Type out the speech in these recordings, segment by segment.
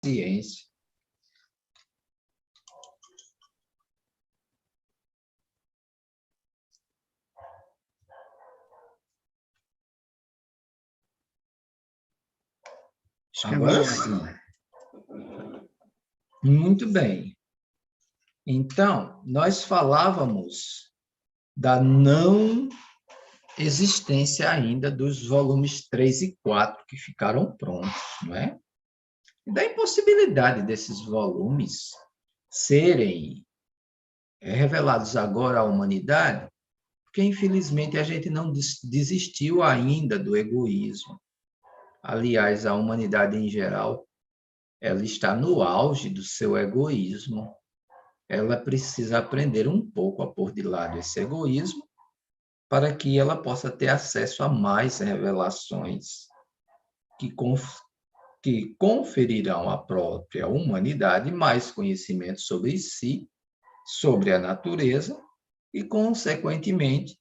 paciência. Agora sim. Muito bem. Então, nós falávamos da não existência ainda dos volumes 3 e 4 que ficaram prontos, não é? E da impossibilidade desses volumes serem revelados agora à humanidade, porque, infelizmente, a gente não desistiu ainda do egoísmo. Aliás, a humanidade em geral, ela está no auge do seu egoísmo. Ela precisa aprender um pouco a pôr de lado esse egoísmo para que ela possa ter acesso a mais revelações que conferirão à própria humanidade mais conhecimento sobre si, sobre a natureza e, consequentemente,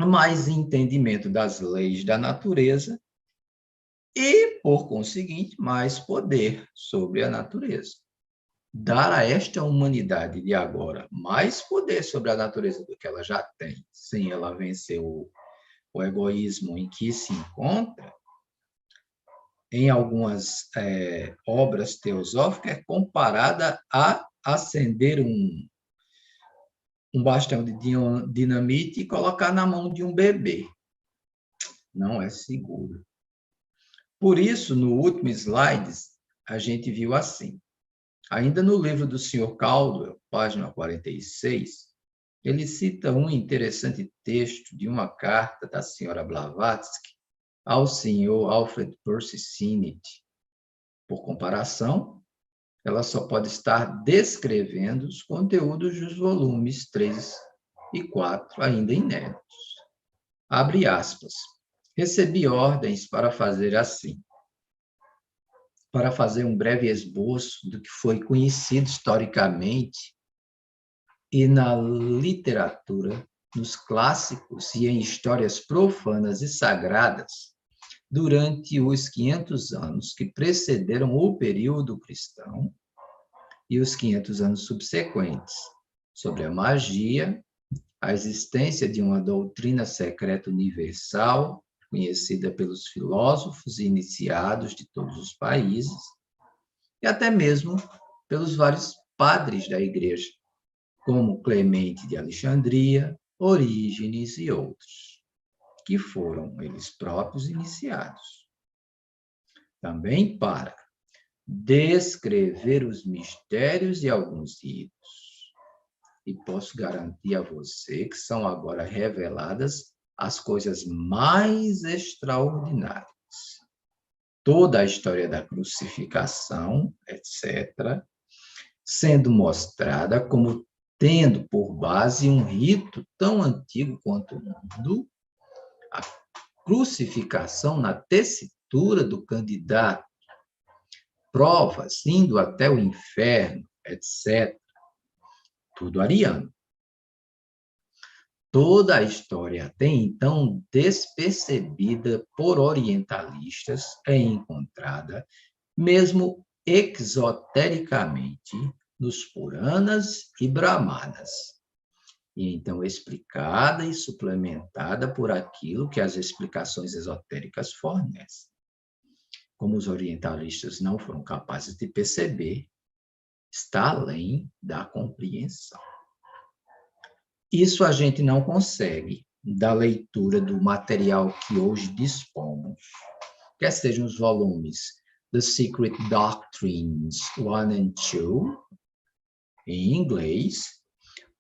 mais entendimento das leis da natureza e, por conseguinte, mais poder sobre a natureza. Dar a esta humanidade de agora mais poder sobre a natureza do que ela já tem, sem ela vencer o egoísmo em que se encontra, em algumas obras teosóficas, é comparada a acender um bastão de dinamite e colocar na mão de um bebê. Não é seguro. Por isso, no último slide, a gente viu assim. Ainda no livro do Sr. Caldwell, página 46, ele cita um interessante texto de uma carta da Sra. Blavatsky ao Sr. Alfred Percy Sinnett. Por comparação, ela só pode estar descrevendo os conteúdos dos volumes 3 e 4, ainda inéditos. Abre aspas. Recebi ordens para fazer assim. Para fazer um breve esboço do que foi conhecido historicamente e na literatura, nos clássicos e em histórias profanas e sagradas, durante os 500 anos que precederam o período cristão e os 500 anos subsequentes, sobre a magia, a existência de uma doutrina secreta universal, conhecida pelos filósofos e iniciados de todos os países, e até mesmo pelos vários padres da Igreja, como Clemente de Alexandria, Orígenes e outros, que foram eles próprios iniciados. Também para descrever os mistérios de alguns ritos. E posso garantir a você que são agora reveladas as coisas mais extraordinárias. Toda a história da crucificação, etc., sendo mostrada como tendo por base um rito tão antigo quanto o mundo, a crucificação na tessitura do candidato, provas indo até o inferno, etc. Tudo ariano. Toda a história até então despercebida por orientalistas é encontrada, mesmo exotericamente, nos Puranas e Brahmanas, e então explicada e suplementada por aquilo que as explicações esotéricas fornecem. Como os orientalistas não foram capazes de perceber, está além da compreensão. Isso a gente não consegue da leitura do material que hoje dispomos, quer sejam os volumes The Secret Doctrines 1 and 2, em inglês,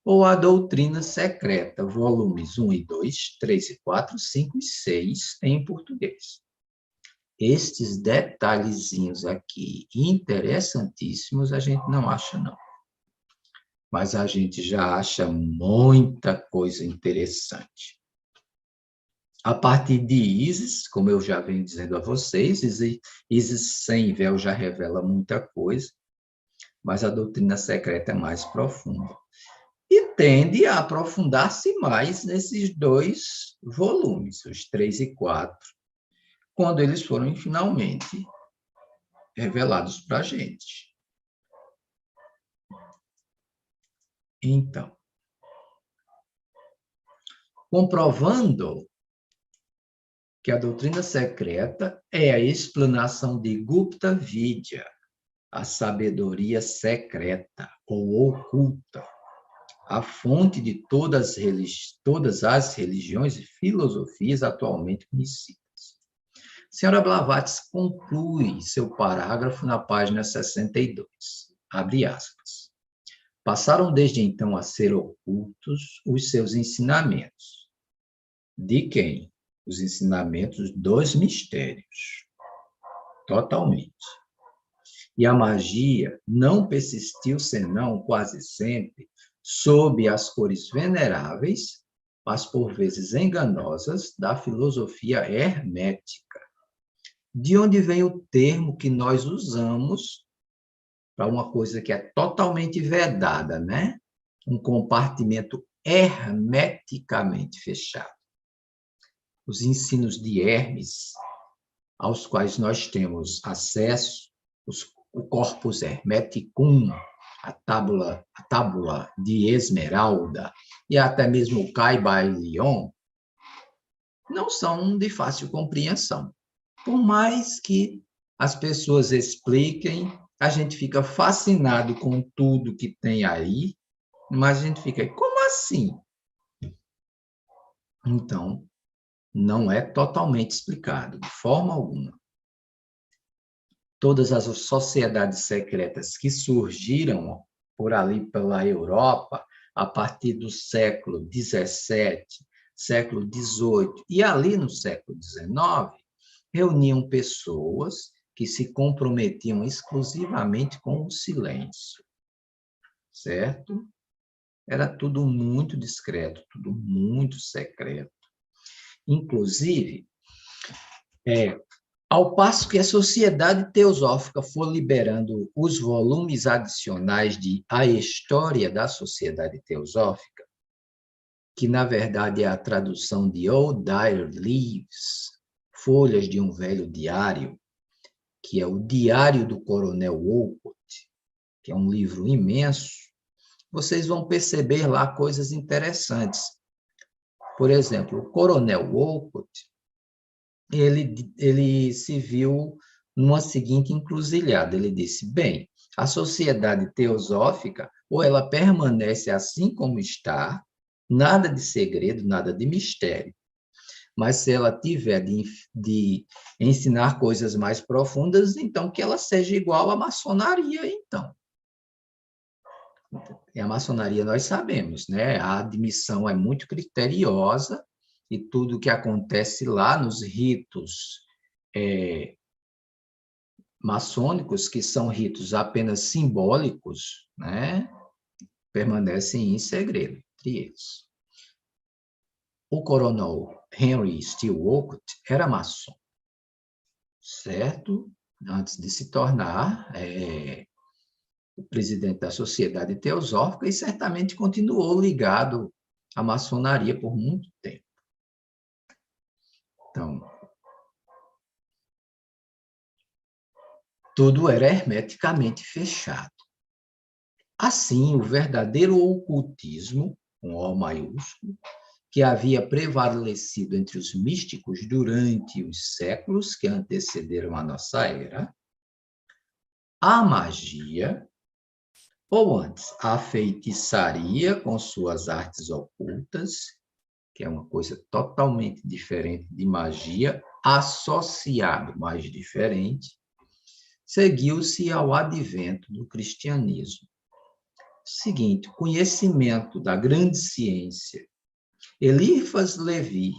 ou a Doutrina Secreta, volumes 1 e 2, 3 e 4, 5 e 6, em português. Estes detalhezinhos aqui, interessantíssimos, a gente não acha, não. Mas a gente já acha muita coisa interessante. A partir de Isis, como eu já venho dizendo a vocês, Isis sem véu já revela muita coisa, mas a doutrina secreta é mais profunda. E tende a aprofundar-se mais nesses dois volumes, os 3 e 4, quando eles forem finalmente revelados para a gente. Então, comprovando que a doutrina secreta é a explanação de Gupta Vidya, a sabedoria secreta ou oculta, a fonte de todas as religiões e filosofias atualmente conhecidas. Senhora Blavatsky conclui seu parágrafo na página 62, abre aspas. Passaram desde então a ser ocultos os seus ensinamentos. De quem? Os ensinamentos dos mistérios. Totalmente. E a magia não persistiu senão, quase sempre, sob as cores veneráveis, mas por vezes enganosas, da filosofia hermética. De onde vem o termo que nós usamos para uma coisa que é totalmente vedada, né? Um compartimento hermeticamente fechado. Os ensinos de Hermes, aos quais nós temos acesso, o Corpus Hermeticum, a tábula de Esmeralda e até mesmo o Caibalion, não são de fácil compreensão. Por mais que as pessoas expliquem, a gente fica fascinado com tudo que tem aí, mas a gente fica, como assim? Então, não é totalmente explicado, de forma alguma. Todas as sociedades secretas que surgiram por ali pela Europa, a partir do século XVII, século XVIII e ali no século XIX, reuniam pessoas que se comprometiam exclusivamente com o silêncio, certo? Era tudo muito discreto, tudo muito secreto. Inclusive, ao passo que a Sociedade Teosófica for liberando os volumes adicionais de A História da Sociedade Teosófica, que, na verdade, é a tradução de Old Diary Leaves, Folhas de um Velho Diário, que é o Diário do Coronel Wolcott, que é um livro imenso, vocês vão perceber lá coisas interessantes. Por exemplo, o Coronel Wolcott, ele se viu numa seguinte encruzilhada. Ele disse, bem, a sociedade teosófica, ou ela permanece assim como está, nada de segredo, nada de mistério. Mas se ela tiver de ensinar coisas mais profundas, então que ela seja igual à maçonaria, então. E a maçonaria nós sabemos, né? A admissão é muito criteriosa e tudo que acontece lá nos ritos maçônicos, que são ritos apenas simbólicos, né? Permanecem em segredo entre eles. O coronel Henry Steele Wolcott era maçom, certo? Antes de se tornar o presidente da Sociedade Teosófica, e certamente continuou ligado à maçonaria por muito tempo. Então, tudo era hermeticamente fechado. Assim, o verdadeiro ocultismo, com O maiúsculo, que havia prevalecido entre os místicos durante os séculos que antecederam a nossa era, a magia, ou antes, a feitiçaria com suas artes ocultas, que é uma coisa totalmente diferente de magia, associado, mas diferente, seguiu-se ao advento do cristianismo. Seguinte, conhecimento da grande ciência. Eliphas Levi,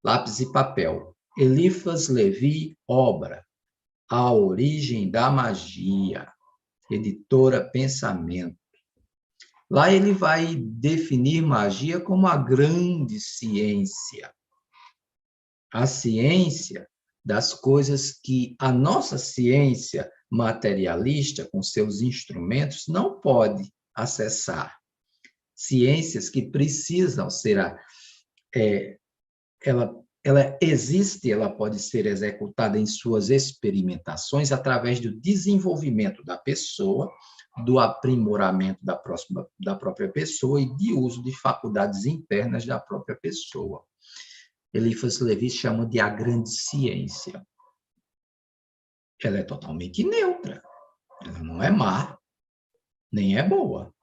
lápis e papel. Eliphas Levi, obra, A Origem da Magia, editora Pensamento. Lá ele vai definir magia como a grande ciência. A ciência das coisas que a nossa ciência materialista, com seus instrumentos, não pode acessar. Ciências que precisam ser ela existe, ela pode ser executada em suas experimentações através do desenvolvimento da pessoa, do aprimoramento da própria pessoa e de uso de faculdades internas da própria pessoa. Eliphas Levi chama de a grande ciência. Ela é totalmente neutra, ela não é má, nem é boa.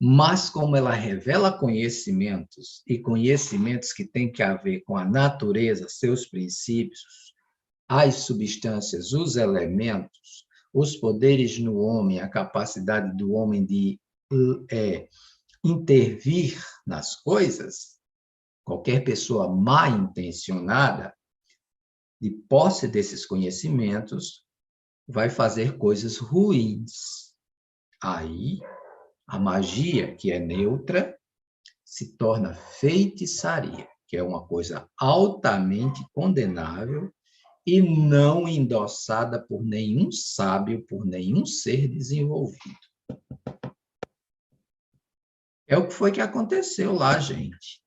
Mas como ela revela conhecimentos, e conhecimentos que têm que ver com a natureza, seus princípios, as substâncias, os elementos, os poderes no homem, a capacidade do homem de intervir nas coisas, qualquer pessoa mal intencionada, de posse desses conhecimentos, vai fazer coisas ruins. Aí, a magia, que é neutra, se torna feitiçaria, que é uma coisa altamente condenável e não endossada por nenhum sábio, por nenhum ser desenvolvido. É o que foi que aconteceu lá, gente.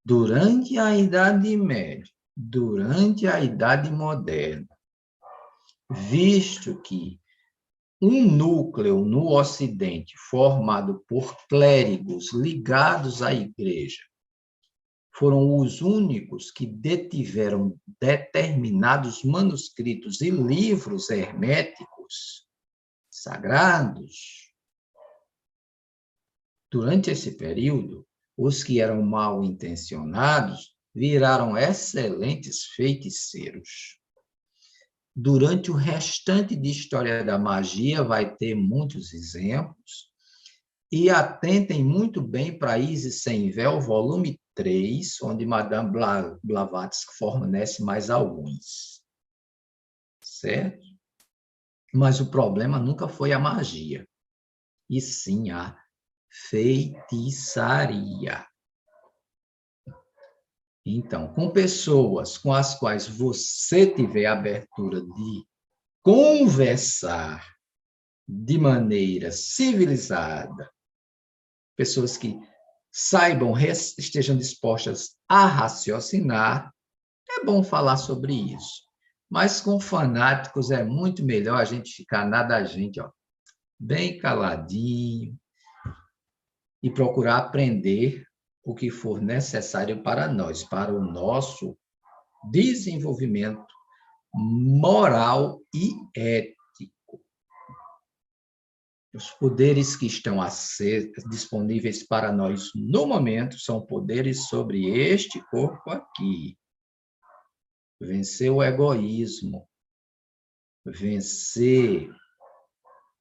Durante a Idade Média, durante a Idade Moderna, visto que um núcleo no Ocidente formado por clérigos ligados à Igreja foram os únicos que detiveram determinados manuscritos e livros herméticos sagrados. Durante esse período, os que eram mal intencionados viraram excelentes feiticeiros. Durante o restante de história da magia, vai ter muitos exemplos. E atentem muito bem para Isis Sem Véu, volume 3, onde Madame Blavatsky fornece mais alguns. Certo? Mas o problema nunca foi a magia, e sim a feitiçaria. Então, com pessoas com as quais você tiver abertura de conversar de maneira civilizada, pessoas que saibam, estejam dispostas a raciocinar, é bom falar sobre isso. Mas com fanáticos é muito melhor a gente ficar na da gente, ó, bem caladinho, e procurar aprender o que for necessário para nós, para o nosso desenvolvimento moral e ético. Os poderes que estão disponíveis para nós no momento são poderes sobre este corpo aqui. Vencer o egoísmo, vencer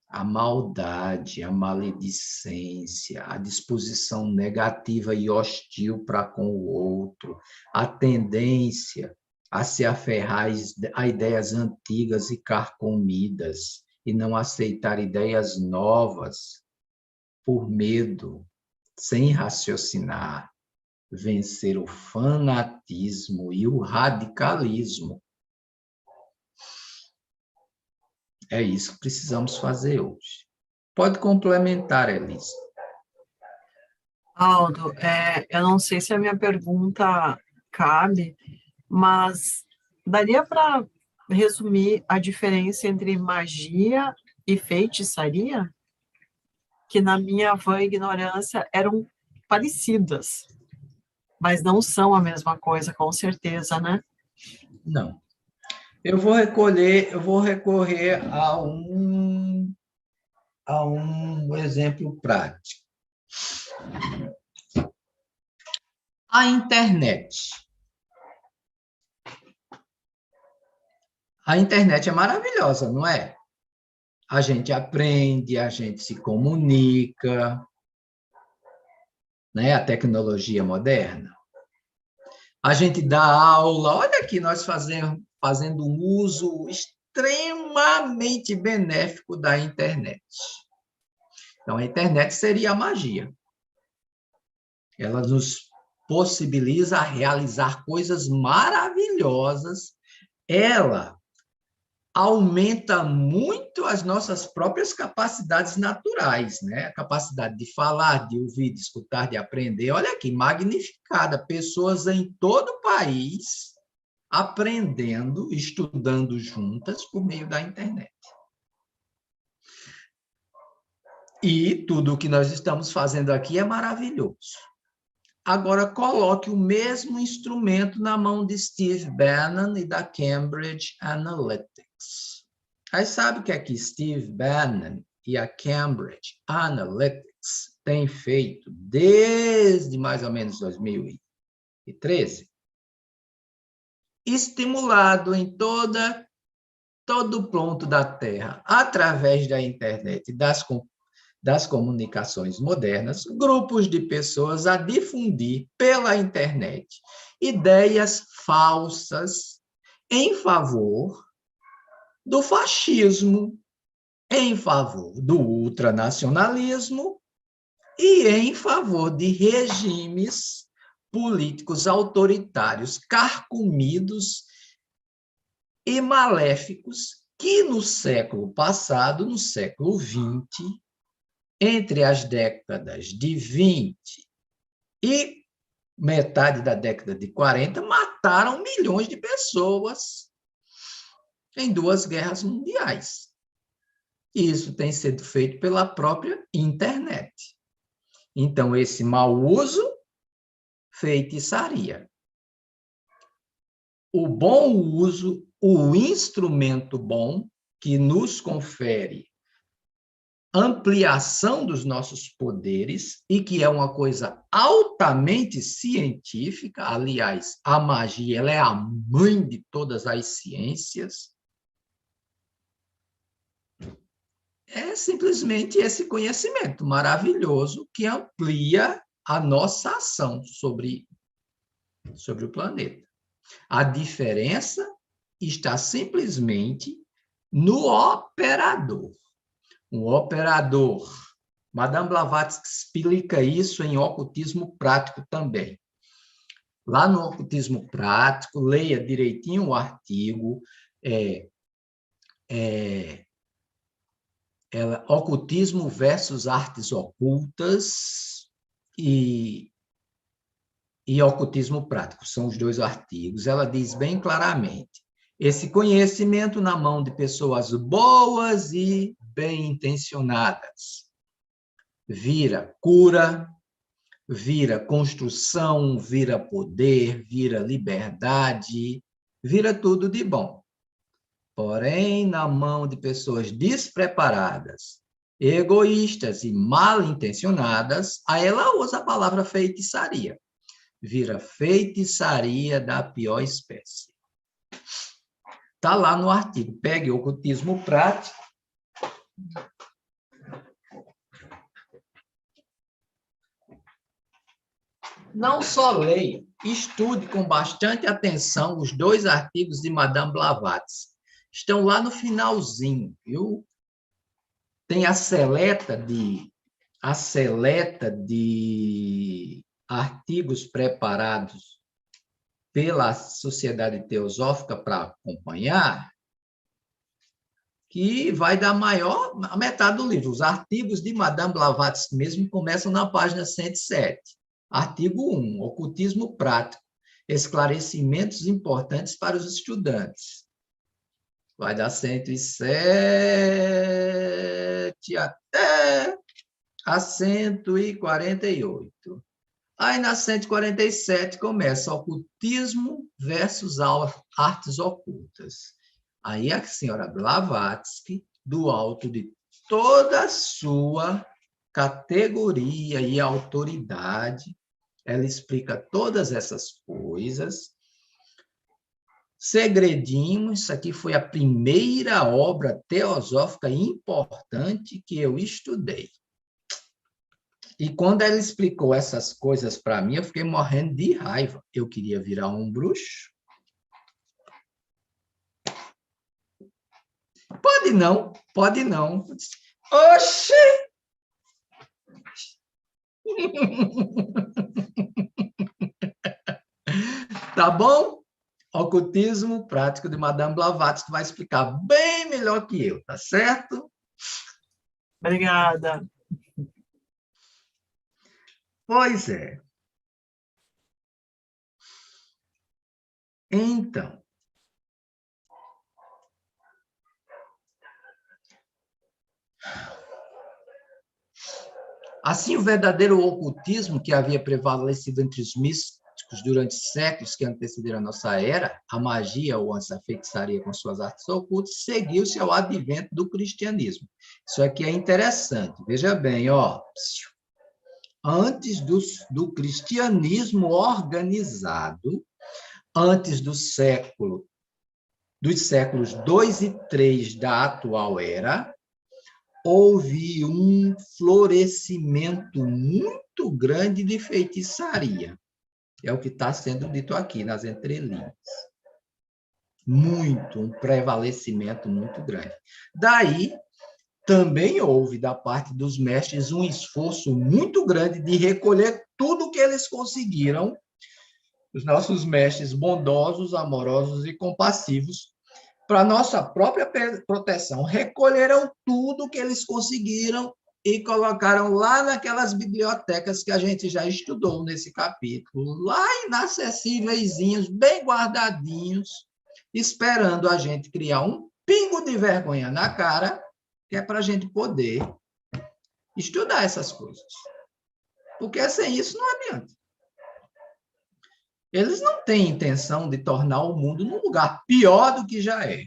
a maldade, a maledicência, a disposição negativa e hostil para com o outro, a tendência a se aferrar a ideias antigas e carcomidas e não aceitar ideias novas por medo, sem raciocinar, vencer o fanatismo e o radicalismo. É isso que precisamos fazer hoje. Pode complementar, Elisa. Aldo, eu não sei se a minha pergunta cabe, mas daria para resumir a diferença entre magia e feitiçaria? Que na minha vã ignorância eram parecidas, mas não são a mesma coisa, com certeza, né? Não. Eu vou recorrer a um exemplo prático. A internet. A internet é maravilhosa, não é? A gente aprende, a gente se comunica, né? A tecnologia moderna. A gente dá aula. Olha aqui, nós fazendo um uso extremamente benéfico da internet. Então, a internet seria a magia. Ela nos possibilita realizar coisas maravilhosas. Ela aumenta muito as nossas próprias capacidades naturais, né? A capacidade de falar, de ouvir, de escutar, de aprender. Olha aqui, magnificada. Pessoas em todo o país aprendendo, estudando juntas por meio da internet. E tudo o que nós estamos fazendo aqui é maravilhoso. Agora, coloque o mesmo instrumento na mão de Steve Bannon e da Cambridge Analytics. Aí sabe o que é que Steve Bannon e a Cambridge Analytics têm feito desde mais ou menos 2013? Estimulado em todo o ponto da Terra, através da internet e das comunicações modernas, grupos de pessoas a difundir pela internet ideias falsas em favor do fascismo, em favor do ultranacionalismo e em favor de regimes políticos autoritários, carcomidos e maléficos que no século passado, no século XX, entre as décadas de 20 e metade da década de 40, mataram milhões de pessoas em 2 guerras mundiais. E isso tem sido feito pela própria internet. Então, esse mau uso, feitiçaria. O bom uso, o instrumento bom, que nos confere ampliação dos nossos poderes e que é uma coisa altamente científica. Aliás, a magia, ela é a mãe de todas as ciências. É simplesmente esse conhecimento maravilhoso que amplia a nossa ação sobre o planeta. A diferença está simplesmente no operador. Um operador. Madame Blavatsky explica isso em Ocultismo Prático também. Lá no Ocultismo Prático, leia direitinho o artigo, Ocultismo versus Artes Ocultas e Ocultismo Prático, são os 2 artigos. Ela diz bem claramente, esse conhecimento na mão de pessoas boas e bem-intencionadas vira cura, vira construção, vira poder, vira liberdade, vira tudo de bom. Porém, na mão de pessoas despreparadas, egoístas e mal intencionadas, aí ela usa a palavra feitiçaria. Vira feitiçaria da pior espécie. Está lá no artigo. Pegue o Ocultismo Prático. Não só leia, estude com bastante atenção os 2 artigos de Madame Blavatsky. Estão lá no finalzinho, viu? Tem a seleta de artigos preparados pela Sociedade Teosófica para acompanhar, que vai dar a metade do livro. Os artigos de Madame Blavatsky mesmo começam na página 107. Artigo 1, Ocultismo Prático, esclarecimentos importantes para os estudantes. Vai dar 107 até a 148. Aí, na 147, começa Ocultismo versus Artes Ocultas. Aí, a senhora Blavatsky, do alto de toda a sua categoria e autoridade, ela explica todas essas coisas. Segredinho, isso aqui foi a primeira obra teosófica importante que eu estudei. E quando ela explicou essas coisas para mim, eu fiquei morrendo de raiva. Eu queria virar um bruxo. Pode não, pode não. Oxi! Tá bom? Ocultismo prático de Madame Blavatsky, que vai explicar bem melhor que eu, tá certo? Obrigada. Pois é. Então, assim, o verdadeiro ocultismo que havia prevalecido entre os místicos durante séculos que antecederam a nossa era, a magia ou a feitiçaria com suas artes ocultas, seguiu-se ao advento do cristianismo. Isso aqui é interessante. Veja bem, ó. Antes do cristianismo organizado, antes dos séculos 2 e 3 da atual era, houve um florescimento muito grande de feitiçaria. É o que está sendo dito aqui nas entrelinhas. Um prevalecimento muito grande. Daí, também houve, da parte dos mestres, um esforço muito grande de recolher tudo que eles conseguiram, os nossos mestres bondosos, amorosos e compassivos, para nossa própria proteção, recolheram tudo que eles conseguiram e colocaram lá naquelas bibliotecas que a gente já estudou nesse capítulo, lá inacessíveis, bem guardadinhos, esperando a gente criar um pingo de vergonha na cara, que é para a gente poder estudar essas coisas. Porque sem isso não adianta. Eles não têm intenção de tornar o mundo num lugar pior do que já é.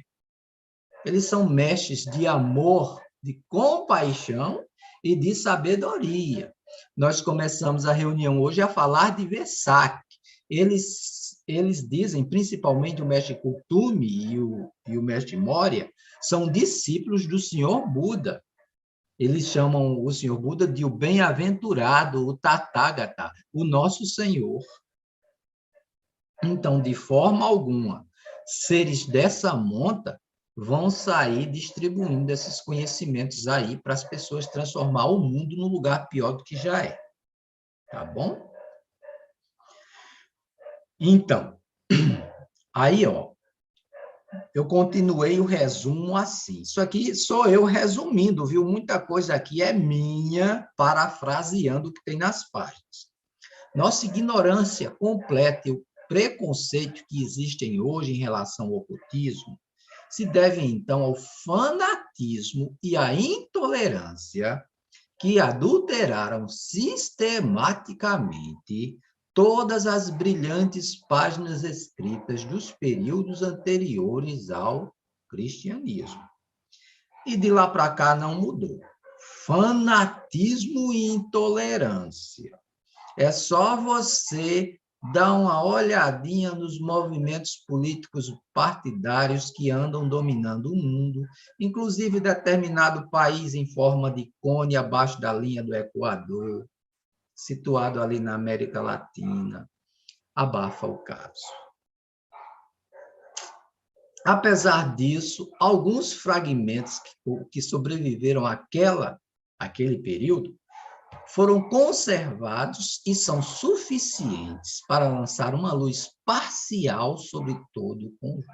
Eles são mestres de amor, de compaixão e de sabedoria. Nós começamos a reunião hoje a falar de Vesak. Eles dizem, principalmente o mestre Kuthumi e o mestre Moria, são discípulos do Senhor Buda. Eles chamam o Senhor Buda de o bem-aventurado, o Tathagata, o nosso Senhor. Então, de forma alguma, seres dessa monta vão sair distribuindo esses conhecimentos aí para as pessoas transformar o mundo num lugar pior do que já é. Tá bom? Então, aí, ó, eu continuei o resumo assim. Isso aqui sou eu resumindo, viu? Muita coisa aqui é minha, parafraseando o que tem nas páginas. Nossa ignorância completa e o preconceito que existem hoje em relação ao ocultismo se deve, então, ao fanatismo e à intolerância que adulteraram sistematicamente todas as brilhantes páginas escritas dos períodos anteriores ao cristianismo. E de lá para cá não mudou. Fanatismo e intolerância. É só você dar uma olhadinha nos movimentos políticos partidários que andam dominando o mundo, inclusive determinado país em forma de cone abaixo da linha do Equador, situado ali na América Latina, abafa o caso. Apesar disso, alguns fragmentos que sobreviveram àquele período foram conservados e são suficientes para lançar uma luz parcial sobre todo o conjunto.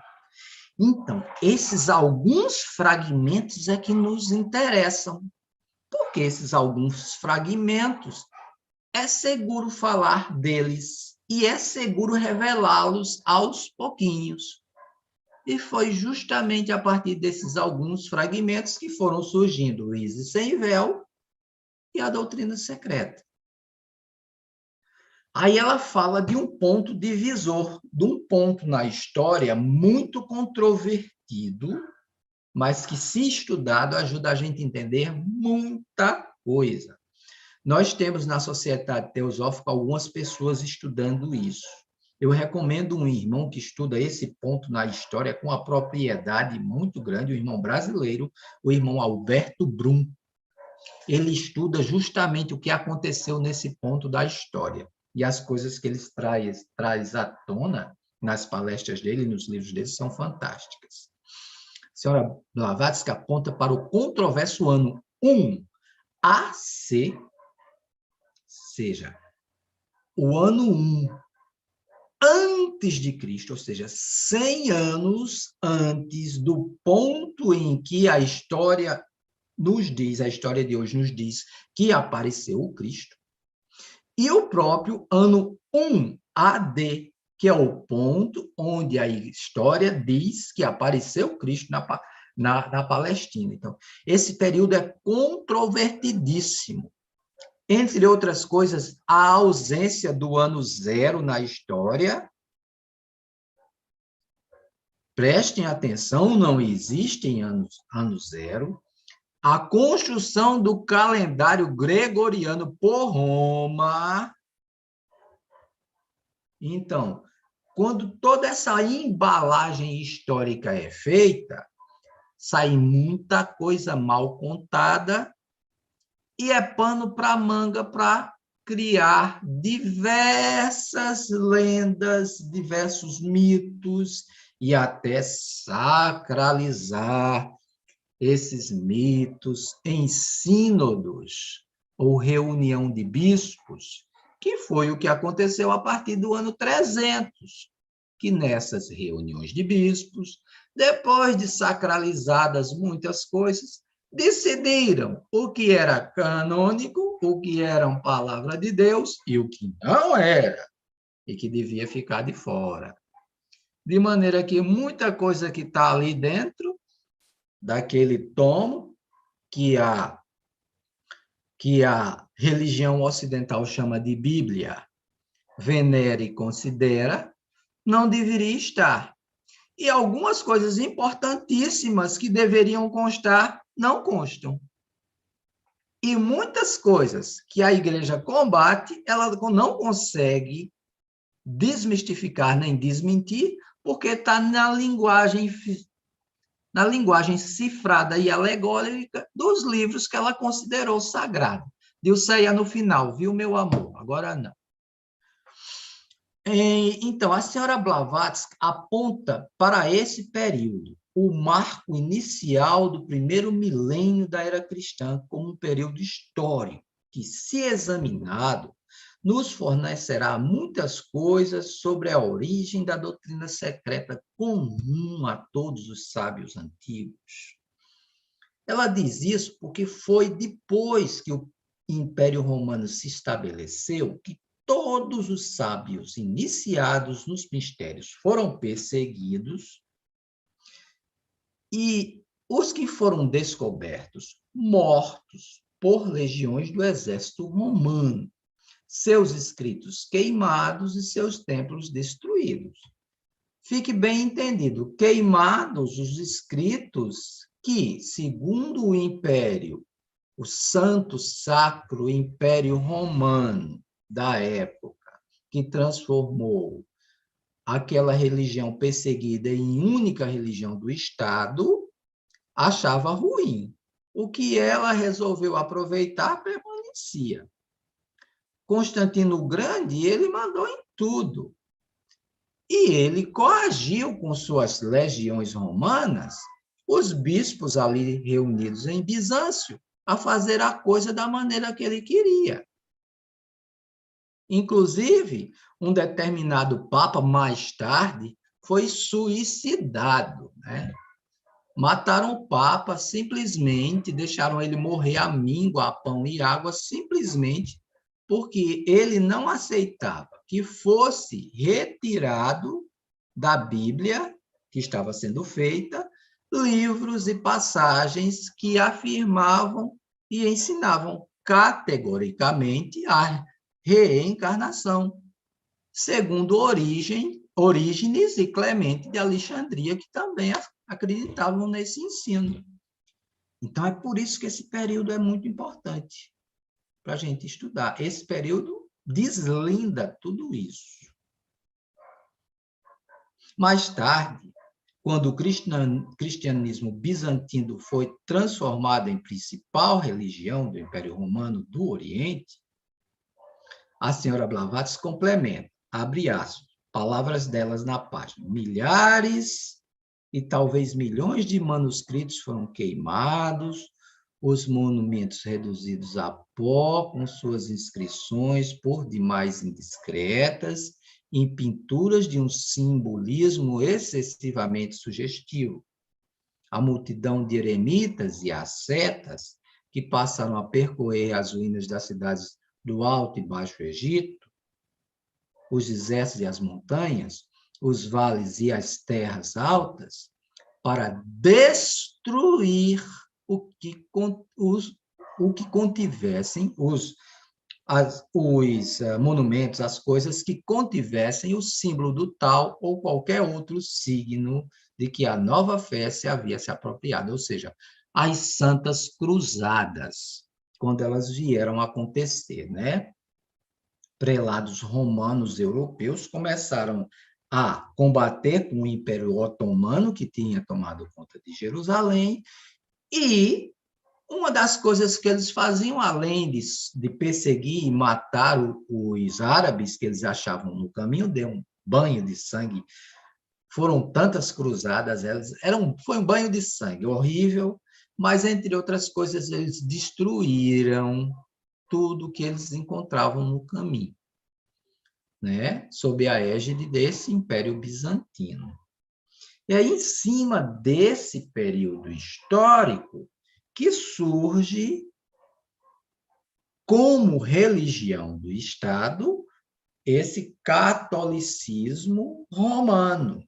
Então, esses alguns fragmentos é que nos interessam, porque esses alguns fragmentos é seguro falar deles e é seguro revelá-los aos pouquinhos. E foi justamente a partir desses alguns fragmentos que foram surgindo o Isis Sem Véu e a doutrina secreta. Aí ela fala de um ponto divisor, de um ponto na história muito controvertido, mas que, se estudado, ajuda a gente a entender muita coisa. Nós temos na Sociedade Teosófica algumas pessoas estudando isso. Eu recomendo um irmão que estuda esse ponto na história com uma propriedade muito grande, o irmão brasileiro, o irmão Alberto Brum. Ele estuda justamente o que aconteceu nesse ponto da história. E as coisas que ele traz à tona nas palestras dele, nos livros dele, são fantásticas. A senhora Blavatsky aponta para o controverso ano 1 AC, seja, o ano 1 antes de Cristo, ou seja, 100 anos antes do ponto em que a história nos diz, a história de hoje nos diz que apareceu o Cristo, e o próprio ano 1 AD, que é o ponto onde a história diz que apareceu Cristo na Palestina. Então, esse período é controvertidíssimo. Entre outras coisas, a ausência do ano zero na história. Prestem atenção, não existe ano zero. A construção do calendário gregoriano por Roma. Então, quando toda essa embalagem histórica é feita, sai muita coisa mal contada e é pano para manga para criar diversas lendas, diversos mitos e até sacralizar esses mitos em sínodos ou reunião de bispos, que foi o que aconteceu a partir do ano 300, que nessas reuniões de bispos, depois de sacralizadas muitas coisas, decidiram o que era canônico, o que era palavra de Deus e o que não era, e que devia ficar de fora. De maneira que muita coisa que está ali dentro daquele tomo que a religião ocidental chama de Bíblia, venera e considera, não deveria estar. E algumas coisas importantíssimas que deveriam constar, não constam. E muitas coisas que a igreja combate, ela não consegue desmistificar nem desmentir, porque está na linguagem cifrada e alegórica dos livros que ela considerou sagrados. Dilceia no final, viu, meu amor? Agora não. Então, a senhora Blavatsky aponta para esse período, o marco inicial do primeiro milênio da era cristã, como um período histórico, que, se examinado, nos fornecerá muitas coisas sobre a origem da doutrina secreta comum a todos os sábios antigos. Ela diz isso porque foi depois que o Império Romano se estabeleceu que todos os sábios iniciados nos mistérios foram perseguidos e os que foram descobertos, mortos por legiões do exército romano, seus escritos queimados e seus templos destruídos. Fique bem entendido, queimados os escritos que, segundo o Império, o Santo Sacro Império Romano da época, que transformou aquela religião perseguida em única religião do Estado, achava ruim. O que ela resolveu aproveitar permanecia. Constantino o Grande, ele mandou em tudo. E ele coagiu com suas legiões romanas os bispos ali reunidos em Bizâncio a fazer a coisa da maneira que ele queria. Inclusive, um determinado papa, mais tarde, foi suicidado, né? Mataram o papa simplesmente, deixaram ele morrer à míngua, a pão e água, simplesmente porque ele não aceitava que fosse retirado da Bíblia, que estava sendo feita, livros e passagens que afirmavam e ensinavam categoricamente a reencarnação, segundo Orígenes e Clemente de Alexandria, que também acreditavam nesse ensino. Então, é por isso que esse período é muito importante para a gente estudar. Esse período deslinda tudo isso. Mais tarde, quando o cristianismo bizantino foi transformado em principal religião do Império Romano do Oriente, a senhora Blavatsky complementa, abre aspas, palavras delas na página. Milhares e talvez milhões de manuscritos foram queimados, os monumentos reduzidos a pó, com suas inscrições por demais indiscretas em pinturas de um simbolismo excessivamente sugestivo. A multidão de eremitas e ascetas que passaram a percorrer as ruínas das cidades do Alto e Baixo Egito, os desertos e as montanhas, os vales e as terras altas, para destruir o que contivessem os monumentos, as coisas que contivessem o símbolo do tal ou qualquer outro signo de que a nova fé se havia se apropriado, ou seja, as santas cruzadas, quando elas vieram a acontecer, né? Prelados romanos europeus começaram a combater com o Império Otomano, que tinha tomado conta de Jerusalém, e uma das coisas que eles faziam, além de perseguir e matar os árabes que eles achavam no caminho, deu um banho de sangue. Foram tantas cruzadas, foi um banho de sangue horrível, mas, entre outras coisas, eles destruíram tudo que eles encontravam no caminho, né? Sob a égide desse Império Bizantino. E aí, em cima desse período histórico, que surge como religião do Estado esse catolicismo romano,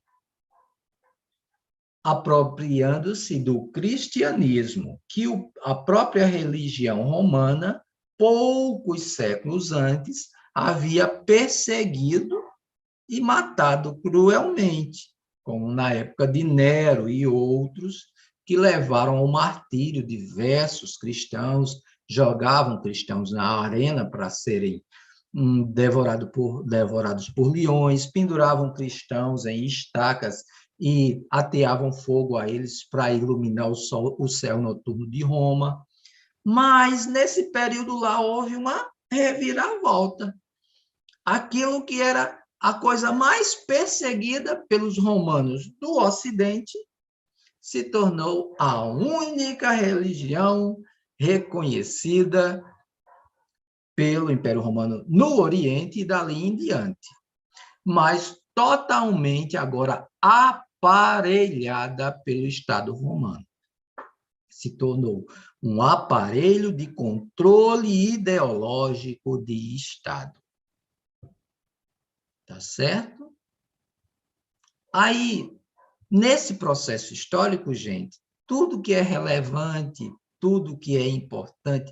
apropriando-se do cristianismo, que a própria religião romana, poucos séculos antes, havia perseguido e matado cruelmente, como na época de Nero e outros, que levaram ao martírio diversos cristãos, jogavam cristãos na arena para serem devorados por leões, penduravam cristãos em estacas e ateavam fogo a eles para iluminar o céu noturno de Roma. Mas, nesse período lá, houve uma reviravolta. Aquilo que era a coisa mais perseguida pelos romanos do Ocidente se tornou a única religião reconhecida pelo Império Romano no Oriente e dali em diante, mas totalmente agora aparelhada pelo Estado romano. Se tornou um aparelho de controle ideológico de Estado. Tá certo? Aí, nesse processo histórico, gente, tudo que é relevante, tudo que é importante,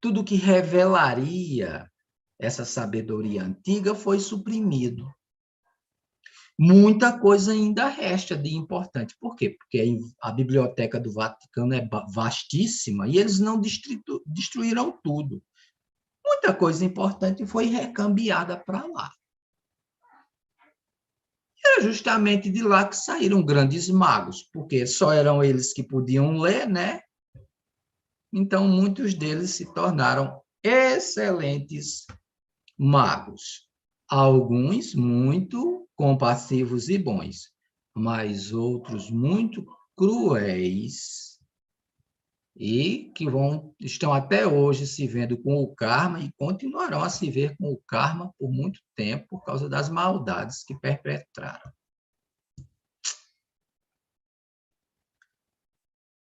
tudo que revelaria essa sabedoria antiga foi suprimido. Muita coisa ainda resta de importante. Por quê? Porque a biblioteca do Vaticano é vastíssima e eles não destruíram tudo. Muita coisa importante foi recambiada para lá. Era justamente de lá que saíram grandes magos, porque só eram eles que podiam ler, né? Então, muitos deles se tornaram excelentes magos. Alguns muito compassivos e bons, mas outros muito cruéis e que estão até hoje se vendo com o karma e continuarão a se ver com o karma por muito tempo por causa das maldades que perpetraram.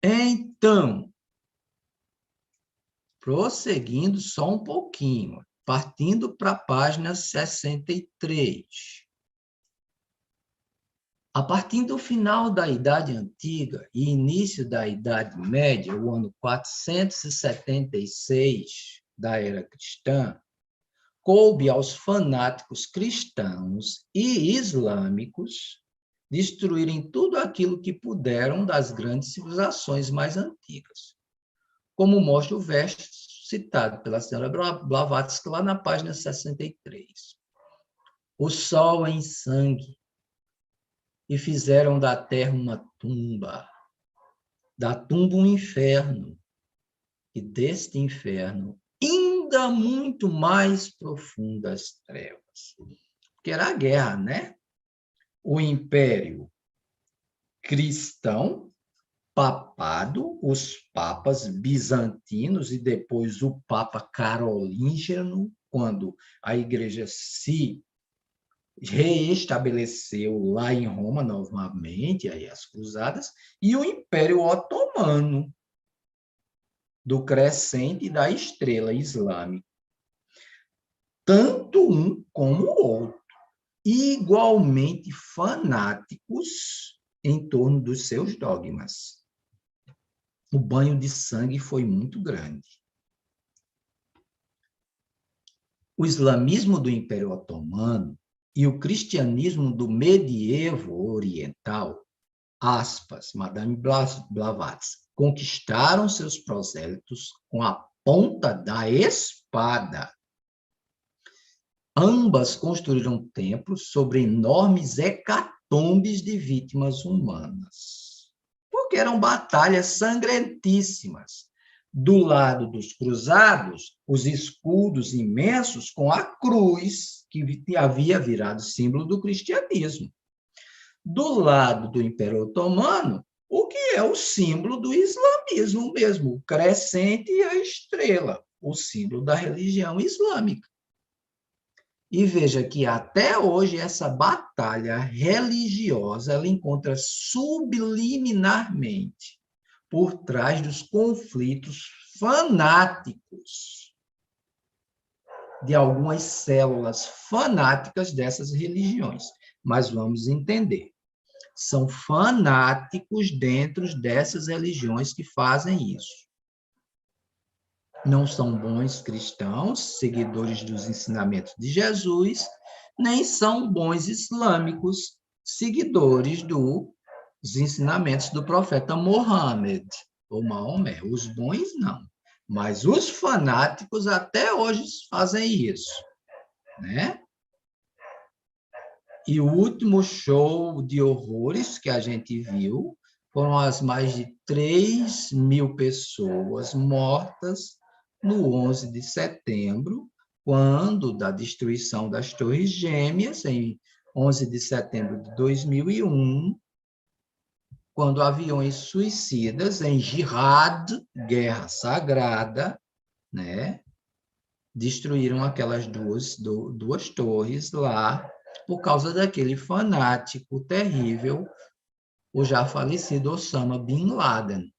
Então, prosseguindo só um pouquinho, partindo para a página 63. A partir do final da Idade Antiga e início da Idade Média, o ano 476 da era cristã, coube aos fanáticos cristãos e islâmicos destruírem tudo aquilo que puderam das grandes civilizações mais antigas, como mostra o verso citado pela senhora Blavatsky lá na página 63. O sol em sangue, e fizeram da terra uma tumba, da tumba um inferno, e deste inferno ainda muito mais profundas trevas. Porque era a guerra, né? O Império cristão, papado, os papas bizantinos e depois o Papa Carolíngeno, quando a igreja se reestabeleceu lá em Roma novamente aí as cruzadas, e o Império Otomano, do crescente da estrela islâmica, tanto um como o outro, igualmente fanáticos em torno dos seus dogmas. O banho de sangue foi muito grande. O islamismo do Império Otomano e o cristianismo do medievo oriental, aspas, Madame Blavatsky, conquistaram seus prosélitos com a ponta da espada. Ambas construíram templos sobre enormes hecatombes de vítimas humanas, porque eram batalhas sangrentíssimas. Do lado dos cruzados, os escudos imensos com a cruz, que havia virado símbolo do cristianismo. Do lado do Império Otomano, o que é o símbolo do islamismo mesmo, o crescente e a estrela, o símbolo da religião islâmica. E veja que até hoje essa batalha religiosa ela encontra subliminarmente por trás dos conflitos fanáticos de algumas células fanáticas dessas religiões. Mas vamos entender. São fanáticos dentro dessas religiões que fazem isso. Não são bons cristãos, seguidores dos ensinamentos de Jesus, nem são bons islâmicos, seguidores dos ensinamentos do profeta Mohammed, ou Maomé. Os bons, não. Mas os fanáticos até hoje fazem isso, né? E o último show de horrores que a gente viu foram as mais de 3.000 pessoas mortas no 11 de setembro, quando da destruição das Torres Gêmeas, em 11 de setembro de 2001, quando aviões suicidas em jihad, guerra sagrada, né, destruíram aquelas duas torres lá, por causa daquele fanático terrível, o já falecido Osama Bin Laden.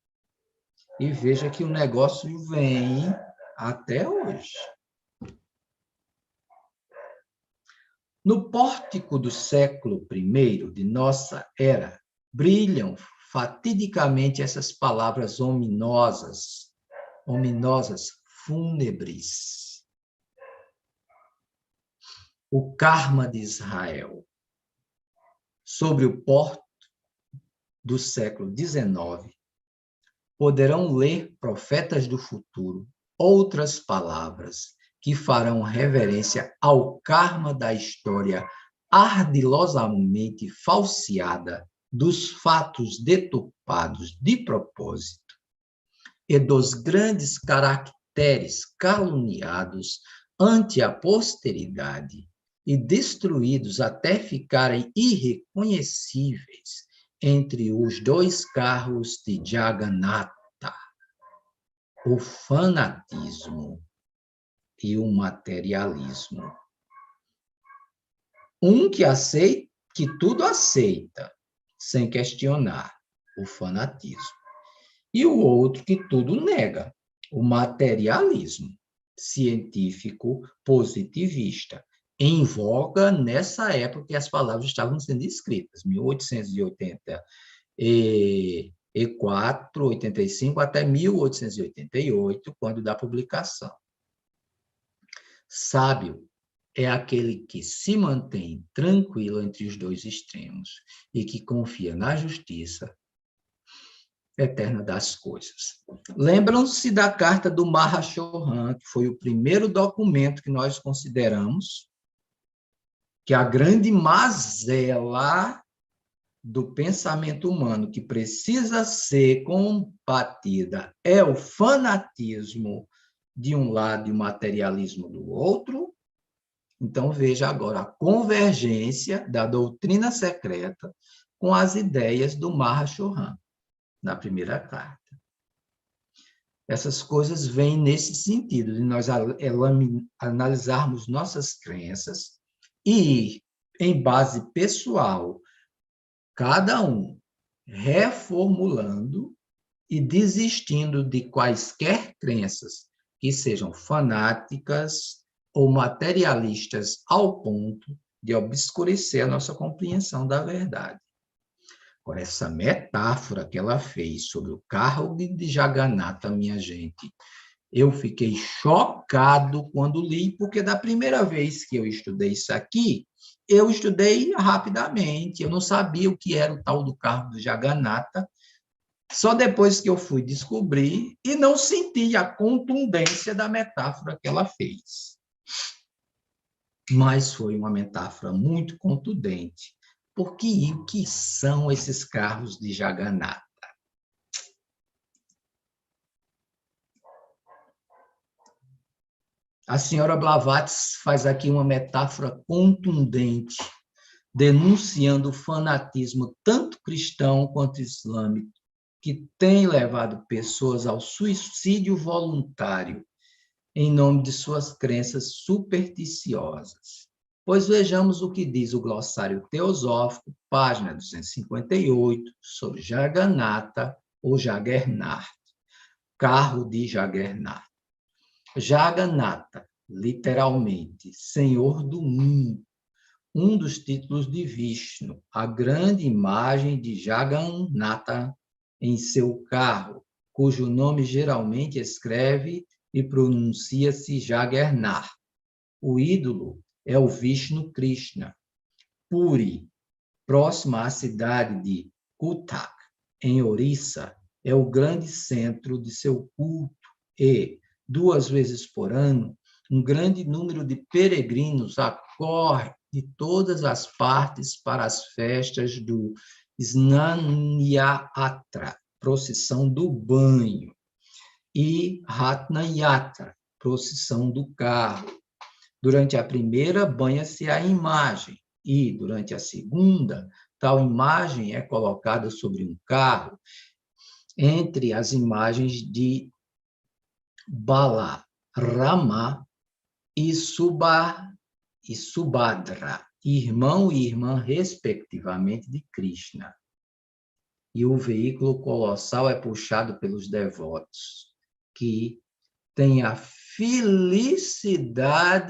E veja que o negócio vem até hoje. No pórtico do século I de nossa era, brilham fatidicamente essas palavras ominosas, fúnebres. O karma de Israel. Sobre o pórtico do século XIX, poderão ler profetas do futuro outras palavras que farão reverência ao karma da história ardilosamente falseada dos fatos deturpados de propósito e dos grandes caracteres caluniados ante a posteridade e destruídos até ficarem irreconhecíveis entre os dois carros de Jagannatha, o fanatismo e o materialismo. Um que tudo aceita, sem questionar, o fanatismo. E o outro que tudo nega, o materialismo científico positivista, em voga nessa época que as palavras estavam sendo escritas, 1884, 85 até 1888, quando da publicação. Sábio é aquele que se mantém tranquilo entre os dois extremos e que confia na justiça eterna das coisas. Lembram-se da carta do Mahashohan, que foi o primeiro documento que nós consideramos que a grande mazela do pensamento humano que precisa ser combatida é o fanatismo de um lado e o materialismo do outro. Então, veja agora a convergência da doutrina secreta com as ideias do Mahashohan, na primeira carta. Essas coisas vêm nesse sentido, de nós analisarmos nossas crenças e ir em base pessoal, cada um reformulando e desistindo de quaisquer crenças que sejam fanáticas ou materialistas ao ponto de obscurecer a nossa compreensão da verdade. Agora, essa metáfora que ela fez sobre o carro de Jagannatha, minha gente, eu fiquei chocado quando li, porque da primeira vez que eu estudei isso aqui, eu estudei rapidamente, eu não sabia o que era o tal do carro de Jagannatha, só depois que eu fui descobrir e não senti a contundência da metáfora que ela fez. Mas foi uma metáfora muito contundente, porque o que são esses carros de Jagannatha? A senhora Blavatsky faz aqui uma metáfora contundente, denunciando o fanatismo tanto cristão quanto islâmico, que tem levado pessoas ao suicídio voluntário em nome de suas crenças supersticiosas. Pois vejamos o que diz o glossário teosófico, página 258, sobre Jagannatha ou Jaggernath, carro de Jaggernath. Jagannatha, literalmente, Senhor do mundo, um dos títulos de Vishnu, a grande imagem de Jagannatha em seu carro, cujo nome geralmente escreve e pronuncia-se Jaggernath. O ídolo é o Vishnu Krishna. Puri, próxima à cidade de Cuttack, em Orissa, é o grande centro de seu culto e, 2 vezes por ano, um grande número de peregrinos acorre de todas as partes para as festas do Snanyatra, procissão do banho, e Ratnayatra, procissão do carro. Durante a primeira, banha-se a imagem, e, durante a segunda, tal imagem é colocada sobre um carro, entre as imagens de Bala, Rama e Subhadra, irmão e irmã, respectivamente, de Krishna. E o veículo colossal é puxado pelos devotos, que têm a felicidade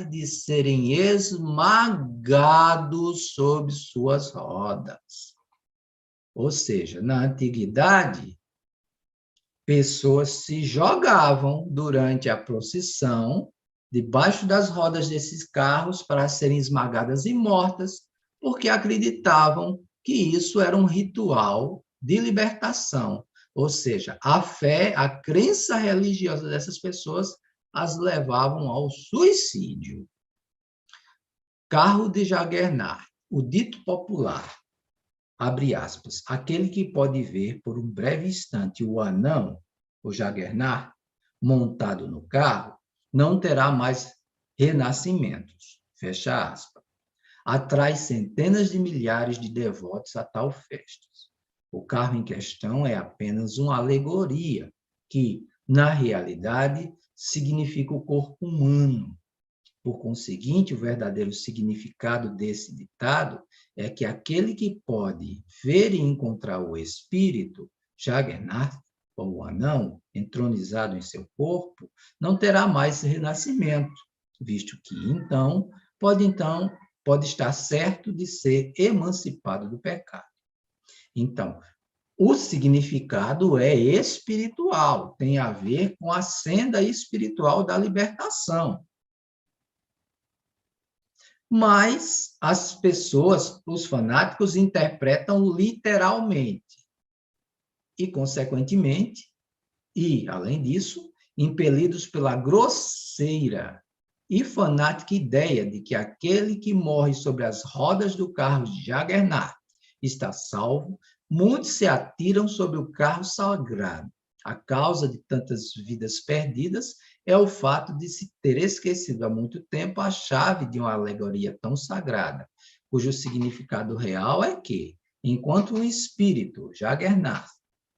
de serem esmagados sob suas rodas. Ou seja, na antiguidade, pessoas se jogavam durante a procissão debaixo das rodas desses carros para serem esmagadas e mortas, porque acreditavam que isso era um ritual de libertação. Ou seja, a fé, a crença religiosa dessas pessoas as levavam ao suicídio. Carro de Jaggernath, o dito popular, abre aspas, aquele que pode ver por um breve instante o anão, o Jaggernath, montado no carro, não terá mais renascimentos, fecha aspas. Atrai centenas de milhares de devotos a tal festa. O carro em questão é apenas uma alegoria, que, na realidade, significa o corpo humano. Por conseguinte, o verdadeiro significado desse ditado é que aquele que pode ver e encontrar o espírito, Jaggernath, ou o anão, entronizado em seu corpo, não terá mais renascimento, visto que, pode estar certo de ser emancipado do pecado. Então, o significado é espiritual, tem a ver com a senda espiritual da libertação. Mas as pessoas, os fanáticos, interpretam literalmente. E, consequentemente, além disso, impelidos pela grosseira e fanática ideia de que aquele que morre sobre as rodas do carro de Jaggernath está salvo, muitos se atiram sobre o carro sagrado. A causa de tantas vidas perdidas é o fato de se ter esquecido há muito tempo a chave de uma alegoria tão sagrada, cujo significado real é que, enquanto um espírito, Jaggernath,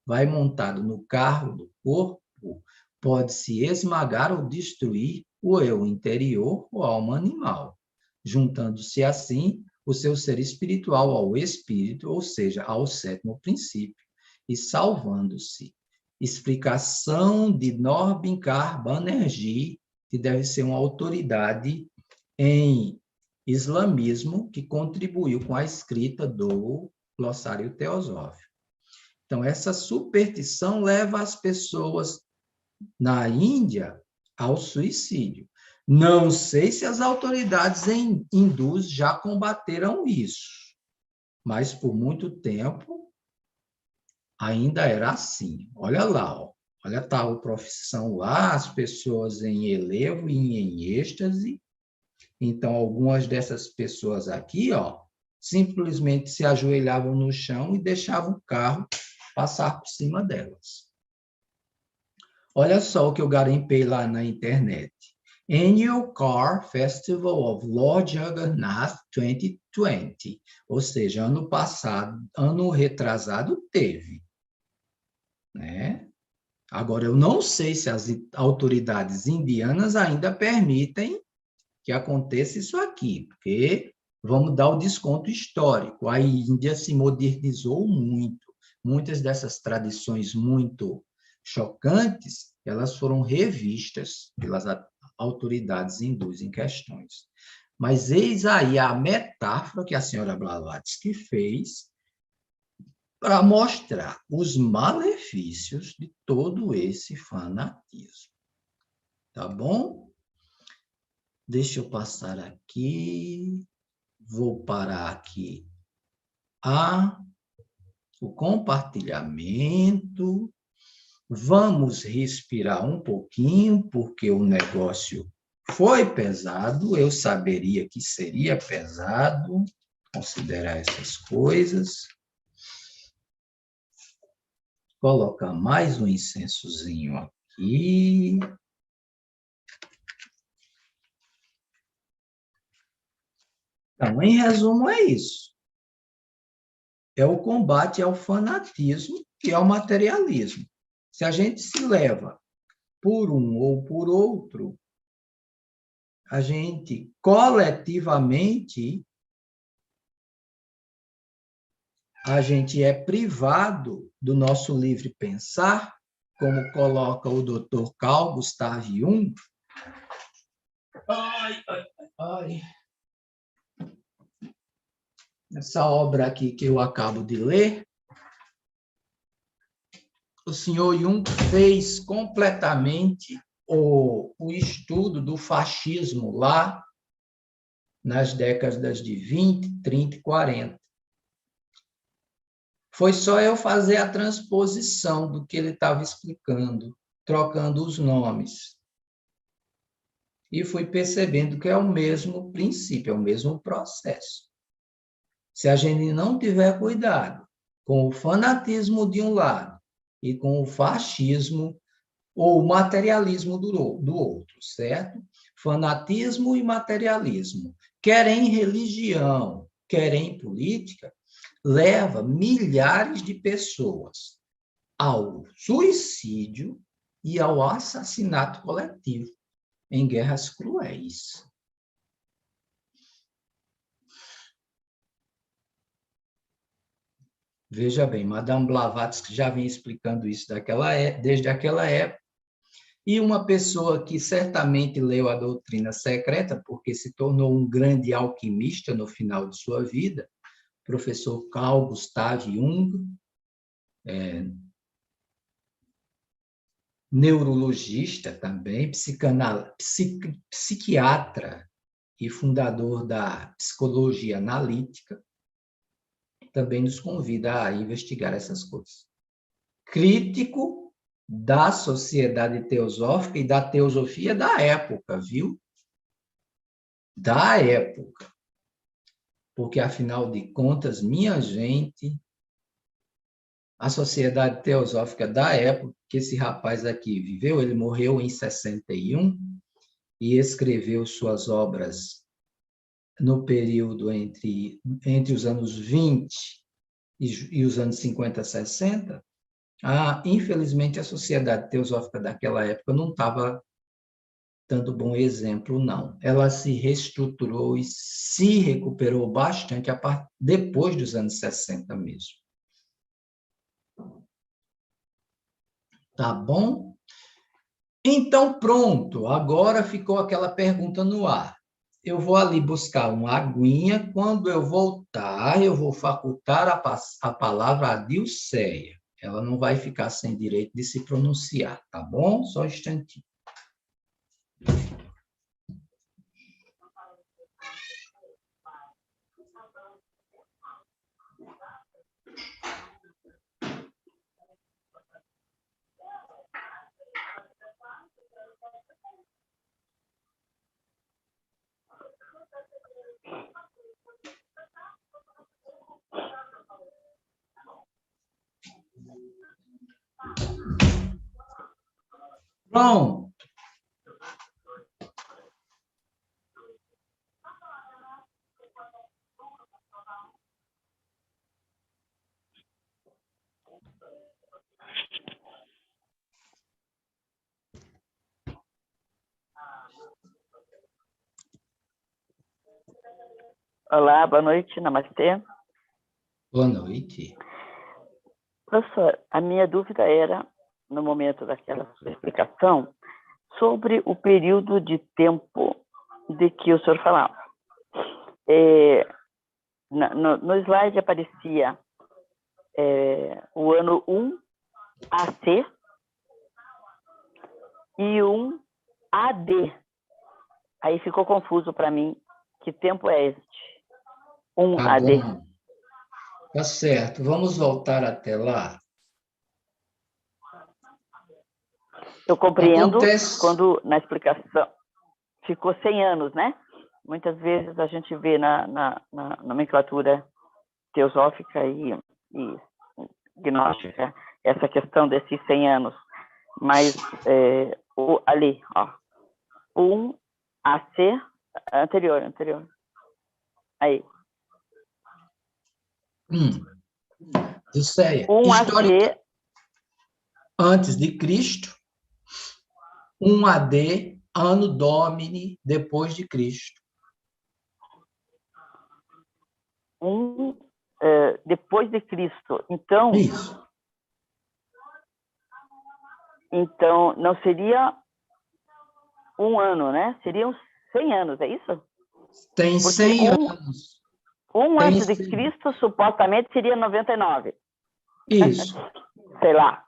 vai montado no carro do corpo, pode-se esmagar ou destruir o eu interior ou alma animal, juntando-se assim o seu ser espiritual ao espírito, ou seja, ao sétimo princípio, e salvando-se. Explicação de Norbin-Kar Banerjee, que deve ser uma autoridade em islamismo, que contribuiu com a escrita do glossário teosófico. Então, essa superstição leva as pessoas na Índia ao suicídio. Não sei se as autoridades hindus já combateram isso, mas por muito tempo ainda era assim. Olha lá, ó. Olha a tal profissão lá, as pessoas em elevo e em êxtase. Então, algumas dessas pessoas aqui, ó, simplesmente se ajoelhavam no chão e deixavam o carro passar por cima delas. Olha só o que eu garimpei lá na internet. Annual Car Festival of Lord Jagannath 2020. Ou seja, ano passado, ano retrasado, teve. Né? Agora, eu não sei se as autoridades indianas ainda permitem que aconteça isso aqui, porque vamos dar o desconto histórico. A Índia se modernizou muito. Muitas dessas tradições muito chocantes, elas foram revistas pelas autoridades hindus em questões. Mas eis aí a metáfora que a senhora Blavatsky fez para mostrar os malefícios de todo esse fanatismo. Tá bom? Deixa eu passar aqui. Vou parar aqui o compartilhamento. Vamos respirar um pouquinho, porque o negócio foi pesado. Eu saberia que seria pesado considerar essas coisas. Colocar mais um incensozinho aqui. Então, em resumo, é isso. É o combate ao fanatismo e ao materialismo. Se a gente se leva por um ou por outro, a gente coletivamente a gente é privado do nosso livre pensar, como coloca o Dr. Carl Gustav Jung. Ai. Essa obra aqui que eu acabo de ler, o senhor Jung fez completamente o estudo do fascismo lá nas décadas de 20, 30 e 40. Foi só eu fazer a transposição do que ele estava explicando, trocando os nomes. E fui percebendo que é o mesmo princípio, é o mesmo processo. Se a gente não tiver cuidado com o fanatismo de um lado e com o fascismo ou o materialismo do outro, certo? Fanatismo e materialismo, quer em religião, quer em política, leva milhares de pessoas ao suicídio e ao assassinato coletivo em guerras cruéis. Veja bem, Madame Blavatsky já vem explicando isso desde aquela época, e uma pessoa que certamente leu a doutrina secreta, porque se tornou um grande alquimista no final de sua vida, professor Carl Gustav Jung, neurologista também, psiquiatra e fundador da psicologia analítica, também nos convida a investigar essas coisas. Crítico da sociedade teosófica e da teosofia da época, viu? Da época. Porque, afinal de contas, minha gente, a sociedade teosófica da época que esse rapaz aqui viveu, ele morreu em 61 e escreveu suas obras no período entre os anos 20 e os anos 50, 60, infelizmente, a sociedade teosófica daquela época não estava tanto bom exemplo, não. Ela se reestruturou e se recuperou bastante depois dos anos 60 mesmo. Tá bom? Então, pronto. Agora ficou aquela pergunta no ar. Eu vou ali buscar uma aguinha. Quando eu voltar, eu vou facultar a palavra a Dilceia. Ela não vai ficar sem direito de se pronunciar, tá bom? Só um instantinho. Pronto. Olá, boa noite, namastê. Boa noite. Professor, a minha dúvida era, no momento daquela sua explicação, sobre o período de tempo de que o senhor falava. No slide aparecia o ano 1 AC e 1 AD. Aí ficou confuso para mim. Que tempo é este? 1 Tá AD. bom. Tá certo. Vamos voltar até lá. Eu compreendo Acontece... quando na explicação ficou 100 anos, né? Muitas vezes a gente vê na nomenclatura teosófica e gnóstica essa questão desses 100 anos. Mas ali, ó, 1 AC, anterior. Aí. Dilceia, 1 AC... Antes de Cristo, 1 AD, Anno Domini, depois de Cristo. Depois de Cristo. Então, Isso. Então, não seria um ano, né? Seriam 100 anos, é isso? Tem 100 anos. Antes de Cristo, supostamente, seria 99. Isso. Sei lá.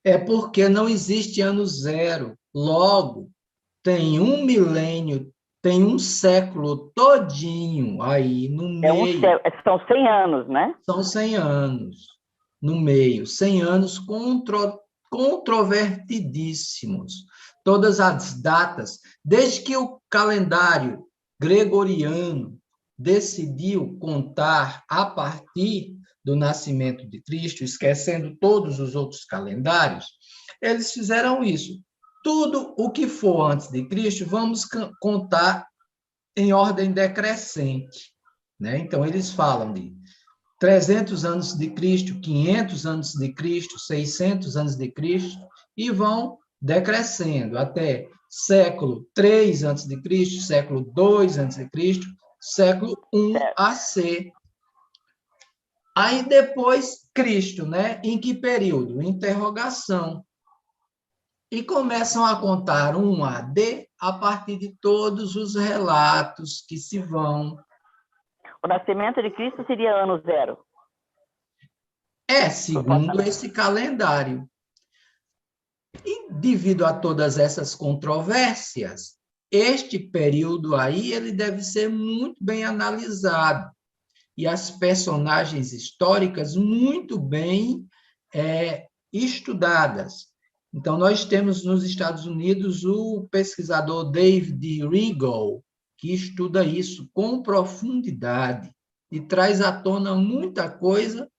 É porque não existe ano zero. Logo, tem um milênio, tem um século todinho aí no meio. São 100 anos, né? São 100 anos no meio. 100 anos controvertidíssimos. Todas as datas, desde que o calendário gregoriano decidiu contar a partir do nascimento de Cristo, esquecendo todos os outros calendários, eles fizeram isso. Tudo o que for antes de Cristo, vamos contar em ordem decrescente, né? Então, eles falam de 300 anos de Cristo, 500 anos de Cristo, 600 anos de Cristo, e vão decrescendo até século 3 antes de Cristo, século 2 antes de Cristo, século 1 AC. Aí depois Cristo, né? Em que período? Interrogação. E começam a contar 1 AD a partir de todos os relatos que se vão. O nascimento de Cristo seria ano zero. Segundo esse calendário. E devido a todas essas controvérsias, este período aí ele deve ser muito bem analisado e as personagens históricas muito bem estudadas. Então, nós temos nos Estados Unidos o pesquisador David Regal, que estuda isso com profundidade e traz à tona muita coisa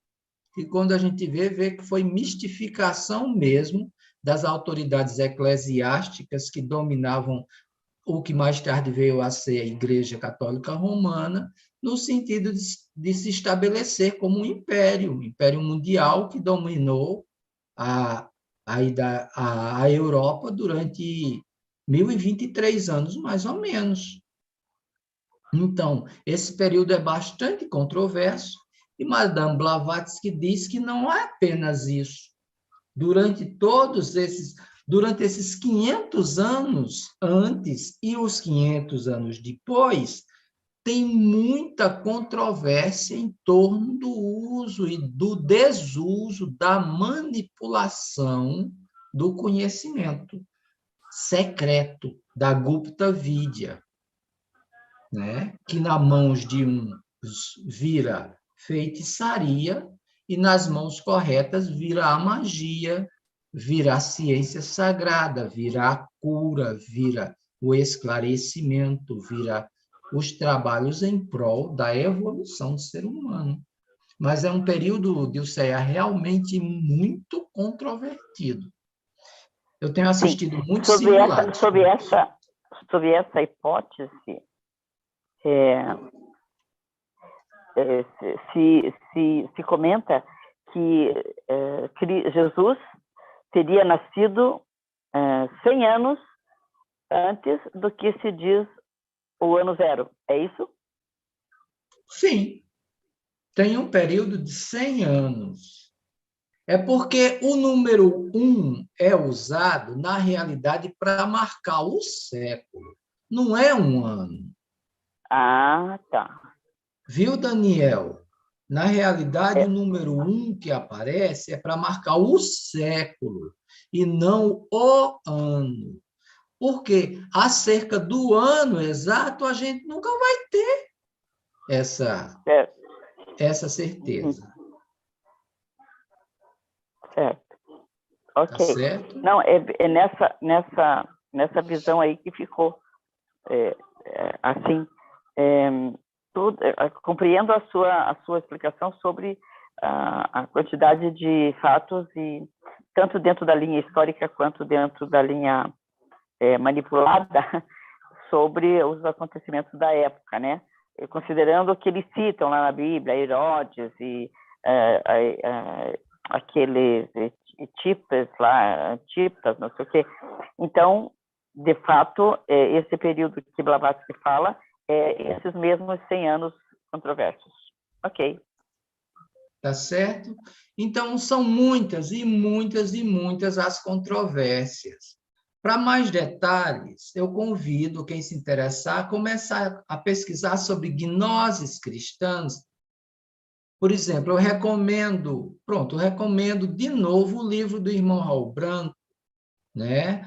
e quando a gente vê que foi mistificação mesmo das autoridades eclesiásticas que dominavam o que mais tarde veio a ser a Igreja Católica Romana, no sentido de se estabelecer como um império mundial que dominou a Europa durante 1023 anos, mais ou menos. Então, esse período é bastante controverso, e Madame Blavatsky diz que não é apenas isso. Durante esses 500 anos antes e os 500 anos depois, tem muita controvérsia em torno do uso e do desuso da manipulação do conhecimento secreto da Gupta Vidya, né? Que nas mãos de uns vira feitiçaria e nas mãos corretas vira a magia, vira a ciência sagrada, vira a cura, vira o esclarecimento, vira os trabalhos em prol da evolução do ser humano. Mas é um período, Dilceia, realmente muito controvertido. Eu tenho assistido muitos simulados. Sobre essa hipótese, se comenta que Jesus teria nascido 100 anos antes do que se diz o ano zero. É isso? Sim. Tem um período de 100 anos. É porque o número 1 é usado, na realidade, para marcar o século. Não é um ano. Ah, tá. Viu, Daniel? Na realidade, o número 1 que aparece é para marcar o século e não o ano. Porque acerca do ano exato, a gente nunca vai ter essa certeza. Certo. Ok. Tá certo? Não, é nessa visão aí que ficou assim. Compreendo a sua explicação sobre a quantidade de fatos, e tanto dentro da linha histórica quanto dentro da linha manipulada, sobre os acontecimentos da época, né? Considerando que eles citam lá na Bíblia, Herodes e aqueles Antipas lá, Antipas, não sei o quê. Então, de fato, esse período que Blavatsky fala esses mesmos 100 anos controversos. Ok. Tá certo? Então, são muitas e muitas e muitas as controvérsias. Para mais detalhes, eu convido quem se interessar a começar a pesquisar sobre gnoses cristãs. Por exemplo, eu recomendo de novo o livro do irmão Raul Branco, né?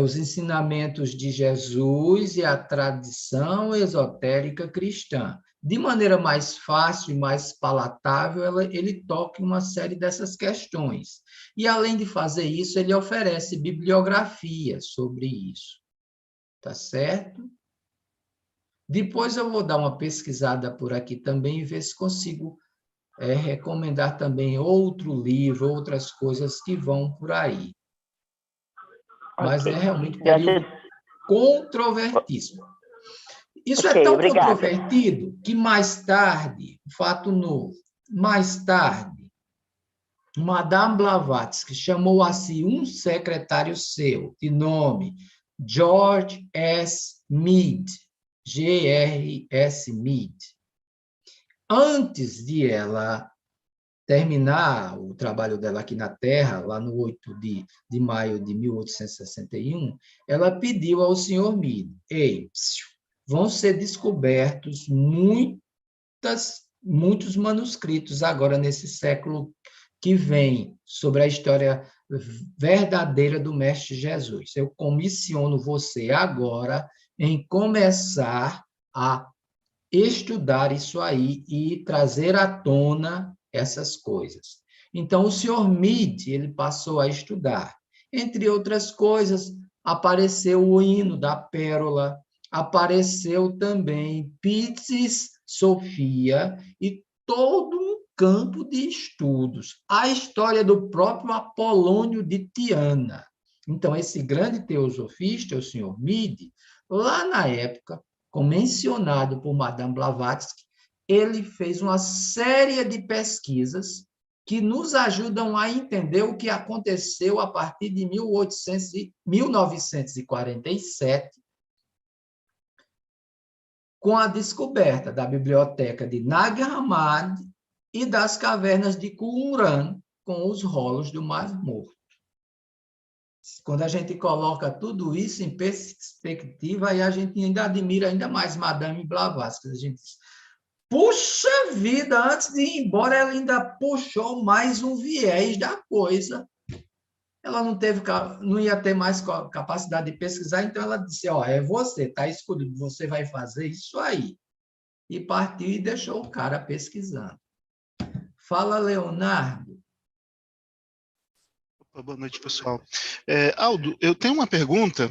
Os ensinamentos de Jesus e a tradição esotérica cristã. De maneira mais fácil e mais palatável, ele toca em uma série dessas questões. E, além de fazer isso, ele oferece bibliografia sobre isso. Tá certo? Depois eu vou dar uma pesquisada por aqui também e ver se consigo recomendar também outro livro, outras coisas que vão por aí. Mas é realmente um período controvertíssimo. Isso é tão controvertido que mais tarde, fato novo, mais tarde, Madame Blavatsky chamou a si um secretário seu, de nome George S. Mead, G.R.S. Mead. Antes de ela terminar o trabalho dela aqui na Terra, lá no 8 de maio de 1861, ela pediu ao senhor Mead: ei, vão ser descobertos muitos manuscritos agora nesse século que vem sobre a história verdadeira do Mestre Jesus. Eu comissiono você agora em começar a estudar isso aí e trazer à tona essas coisas. Então, o senhor Mead, ele passou a estudar. Entre outras coisas, apareceu o hino da Pérola, apareceu também Piscis Sophia e todo um campo de estudos. A história do próprio Apolônio de Tiana. Então, esse grande teosofista, o senhor Mead, lá na época, mencionado por Madame Blavatsky, ele fez uma série de pesquisas que nos ajudam a entender o que aconteceu a partir de 1947, com a descoberta da biblioteca de Nag Hammadi e das cavernas de Qumran, com os rolos do Mar Morto. Quando a gente coloca tudo isso em perspectiva, aí a gente ainda admira ainda mais Madame Blavatsky. A gente diz, puxa vida, antes de ir embora, ela ainda puxou mais um viés da coisa. Ela não ia ter mais capacidade de pesquisar, então ela disse, ó, é você, está escolhido, você vai fazer isso aí. E partiu e deixou o cara pesquisando. Fala, Leonardo. Boa noite, pessoal. Aldo, eu tenho uma pergunta.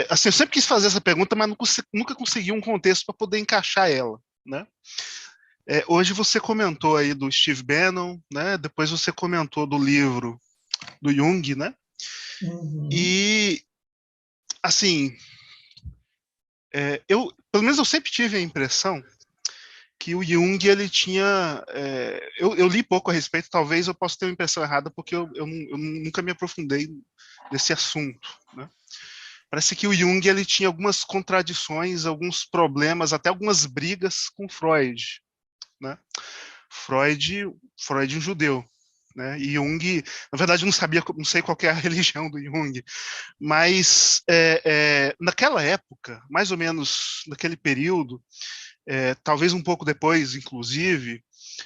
Assim, eu sempre quis fazer essa pergunta, mas nunca consegui um contexto para poder encaixar ela, né? Hoje você comentou aí do Steve Bannon, né? Depois você comentou do livro do Jung, né? Uhum. E, assim, pelo menos eu sempre tive a impressão que o Jung, ele tinha... eu li pouco a respeito, talvez eu possa ter uma impressão errada, porque eu nunca me aprofundei nesse assunto, né? Parece que o Jung, ele tinha algumas contradições, alguns problemas, até algumas brigas com Freud, né? Freud um judeu, né? E Jung, na verdade, eu não sei qual que é a religião do Jung, mas naquela época, mais ou menos naquele período, talvez um pouco depois, inclusive,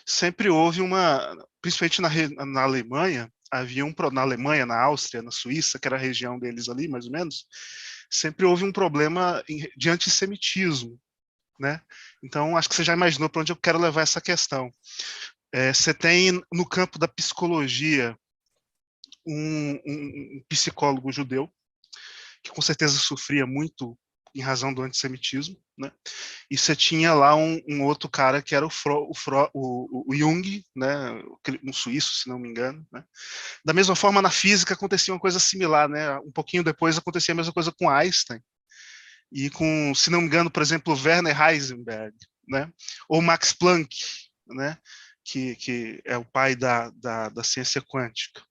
sempre houve principalmente na Alemanha, na Alemanha, na Áustria, na Suíça, que era a região deles ali, mais ou menos, sempre houve um problema de antissemitismo, né? Então, acho que você já imaginou para onde eu quero levar essa questão. Você tem, no campo da psicologia, um psicólogo judeu, que com certeza sofria muito em razão do antissemitismo, né? E você tinha lá um outro cara que era o Jung, né? Um suíço, se não me engano, né? Da mesma forma, na física acontecia uma coisa similar, né? Um pouquinho depois acontecia a mesma coisa com Einstein e com, se não me engano, por exemplo, Werner Heisenberg, né? Ou Max Planck, né? Que é o pai da ciência quântica.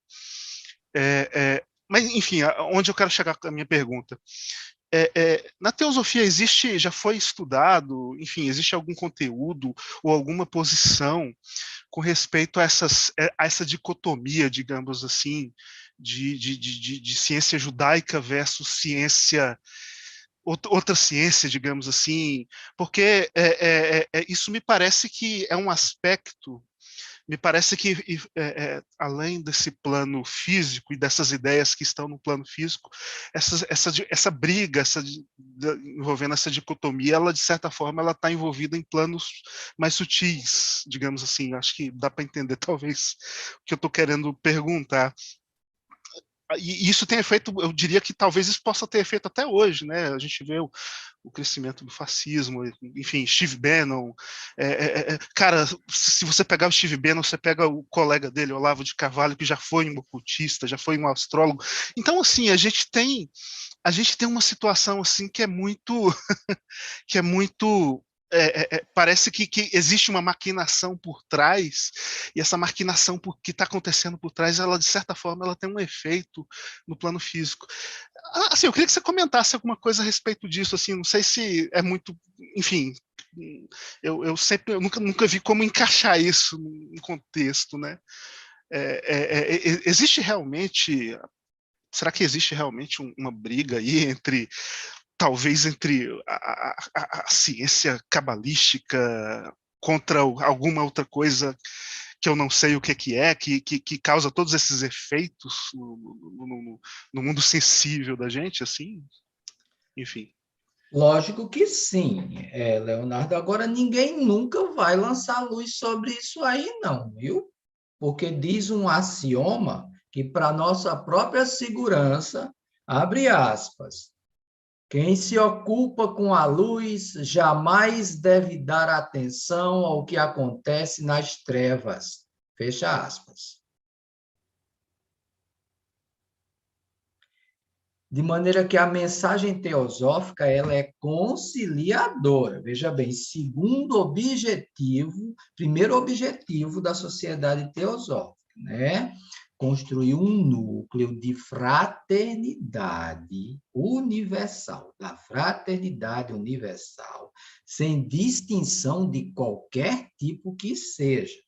Mas, enfim, onde eu quero chegar com a minha pergunta? Na teosofia já foi estudado, enfim, existe algum conteúdo ou alguma posição com respeito a essa dicotomia, digamos assim, de ciência judaica versus ciência, outra ciência, digamos assim, porque isso me parece que é um aspecto. Me parece que, além desse plano físico e dessas ideias que estão no plano físico, essa briga envolvendo essa dicotomia, ela, de certa forma, ela está envolvida em planos mais sutis, digamos assim. Acho que dá para entender, talvez, o que eu estou querendo perguntar. E isso tem efeito, eu diria que talvez isso possa ter efeito até hoje, né? A gente vê o crescimento do fascismo, enfim, Steve Bannon. Cara, se você pegar o Steve Bannon, você pega o colega dele, Olavo de Carvalho, que já foi um ocultista, já foi um astrólogo. Então, assim, a gente tem uma situação assim que é muito que é muito parece que existe uma maquinação por trás, e essa maquinação que está acontecendo por trás, ela, de certa forma, ela tem um efeito no plano físico. Assim, eu queria que você comentasse alguma coisa a respeito disso, assim, não sei se é muito, enfim, eu nunca vi como encaixar isso no contexto, né? Existe realmente, será que existe realmente uma briga aí talvez entre a ciência cabalística contra alguma outra coisa que eu não sei o que é, que causa todos esses efeitos no mundo sensível da gente, assim? Enfim. Lógico que sim, Leonardo. Agora, ninguém nunca vai lançar luz sobre isso aí, não, viu? Porque diz um axioma que, para nossa própria segurança, abre aspas, quem se ocupa com a luz jamais deve dar atenção ao que acontece nas trevas. Fecha aspas. De maneira que a mensagem teosófica ela é conciliadora. Veja bem, primeiro objetivo da sociedade teosófica, né? Construir um núcleo de fraternidade universal, da fraternidade universal, sem distinção de qualquer tipo que seja.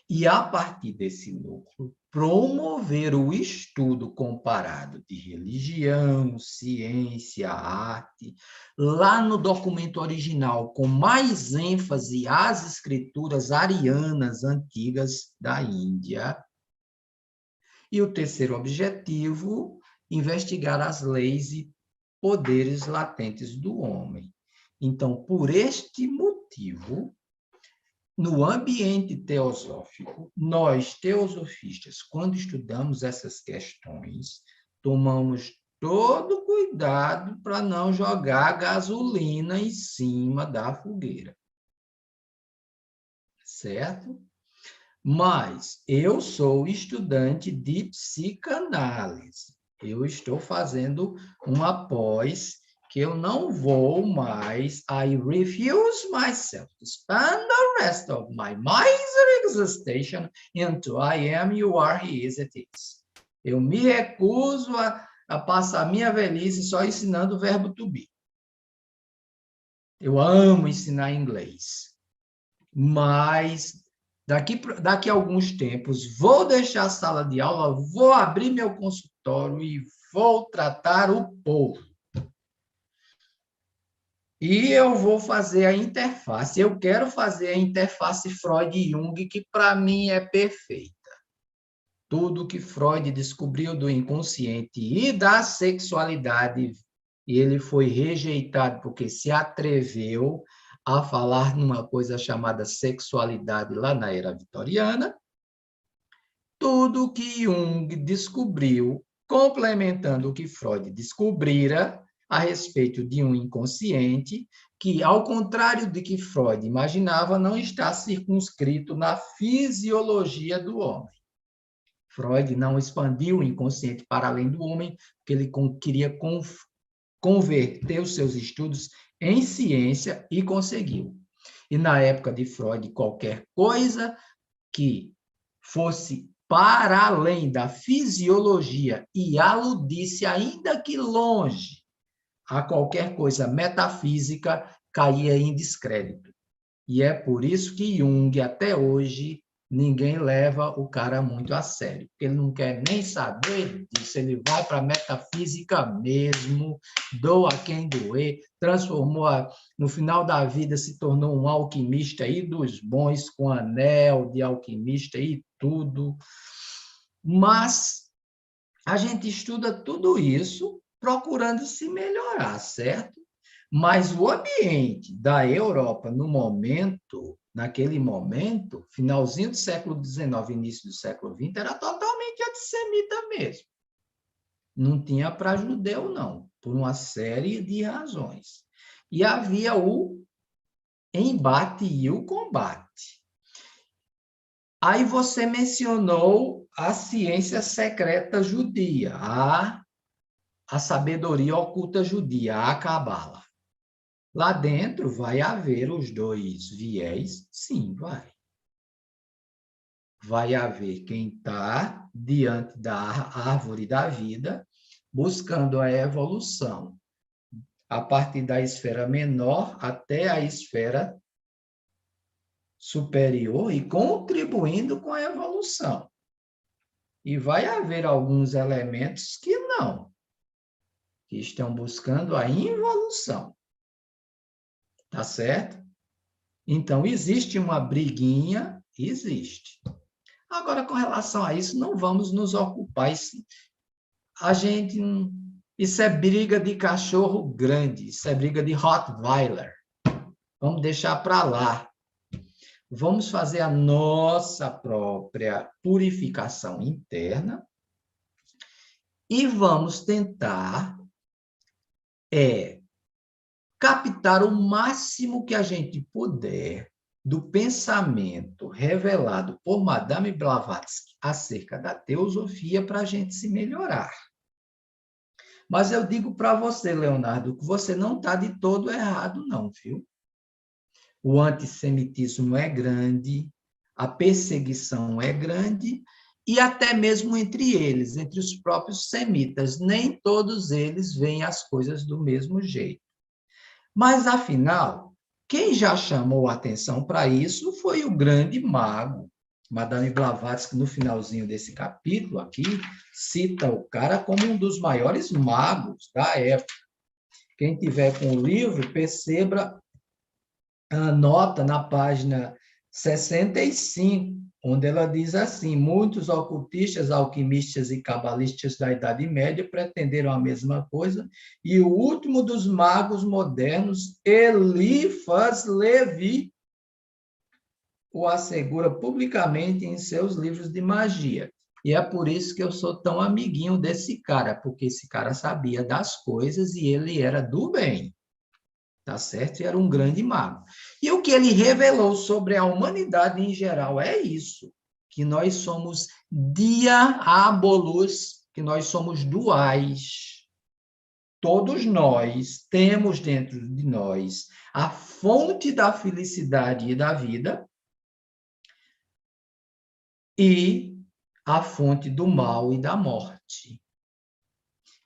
E, a partir desse núcleo, promover o estudo comparado de religião, ciência, arte, lá no documento original, com mais ênfase às escrituras arianas antigas da Índia. E o terceiro objetivo, investigar as leis e poderes latentes do homem. Então, por este motivo, no ambiente teosófico, nós, teosofistas, quando estudamos essas questões, tomamos todo cuidado para não jogar gasolina em cima da fogueira. Certo? Mas eu sou estudante de psicanálise. Eu estou fazendo uma pós que eu não vou mais, I refuse myself to spend the rest of my miserly existence into I am, you are, he is, it is. Eu me recuso a passar minha velhice só ensinando o verbo to be. Eu amo ensinar inglês, mas daqui a alguns tempos vou deixar a sala de aula, vou abrir meu consultório e vou tratar o povo. E eu vou fazer a interface. Eu quero fazer a interface Freud-Jung, que para mim é perfeita. Tudo que Freud descobriu do inconsciente e da sexualidade, ele foi rejeitado porque se atreveu a falar numa coisa chamada sexualidade lá na era vitoriana. Tudo que Jung descobriu, complementando o que Freud descobrira, a respeito de um inconsciente que, ao contrário de que Freud imaginava, não está circunscrito na fisiologia do homem. Freud não expandiu o inconsciente para além do homem, porque ele queria converter os seus estudos em ciência e conseguiu. E, na época de Freud, qualquer coisa que fosse para além da fisiologia e aludisse, ainda que longe, a qualquer coisa metafísica, caía em descrédito. E é por isso que Jung, até hoje, ninguém leva o cara muito a sério. Ele não quer nem saber disso, ele vai para a metafísica mesmo, doa quem doer, no final da vida, se tornou um alquimista aí dos bons, com anel de alquimista e tudo. Mas a gente estuda tudo isso procurando se melhorar, certo? Mas o ambiente da Europa naquele momento, finalzinho do século XIX, início do século XX, era totalmente antissemita mesmo. Não tinha para judeu, não, por uma série de razões. E havia o embate e o combate. Aí você mencionou a ciência secreta judia, a sabedoria oculta judia, a Cabala. Lá dentro vai haver os dois viés? Sim, vai. Vai haver quem está diante da árvore da vida, buscando a evolução, a partir da esfera menor até a esfera superior e contribuindo com a evolução. E vai haver alguns elementos que não, que estão buscando a involução. Tá certo? Então, existe uma briguinha? Existe. Agora, com relação a isso, não vamos nos ocupar. Isso é briga de cachorro grande, isso é briga de Rottweiler. Vamos deixar para lá. Vamos fazer a nossa própria purificação interna e vamos tentar captar o máximo que a gente puder do pensamento revelado por Madame Blavatsky acerca da teosofia para a gente se melhorar. Mas eu digo para você, Leonardo, que você não está de todo errado, não, viu? O antissemitismo é grande, a perseguição é grande, e até mesmo entre eles, entre os próprios semitas, nem todos eles veem as coisas do mesmo jeito. Mas, afinal, quem já chamou a atenção para isso foi o grande mago. Madame Blavatsky, no finalzinho desse capítulo aqui, cita o cara como um dos maiores magos da época. Quem tiver com o livro, perceba a nota na página 65, onde ela diz assim: muitos ocultistas, alquimistas e cabalistas da Idade Média pretenderam a mesma coisa, e o último dos magos modernos, Eliphas Levi, o assegura publicamente em seus livros de magia. E é por isso que eu sou tão amiguinho desse cara, porque esse cara sabia das coisas e ele era do bem. Tá certo? E era um grande mago. E o que ele revelou sobre a humanidade em geral é isso, que nós somos diabolos, que nós somos duais. Todos nós temos dentro de nós a fonte da felicidade e da vida e a fonte do mal e da morte.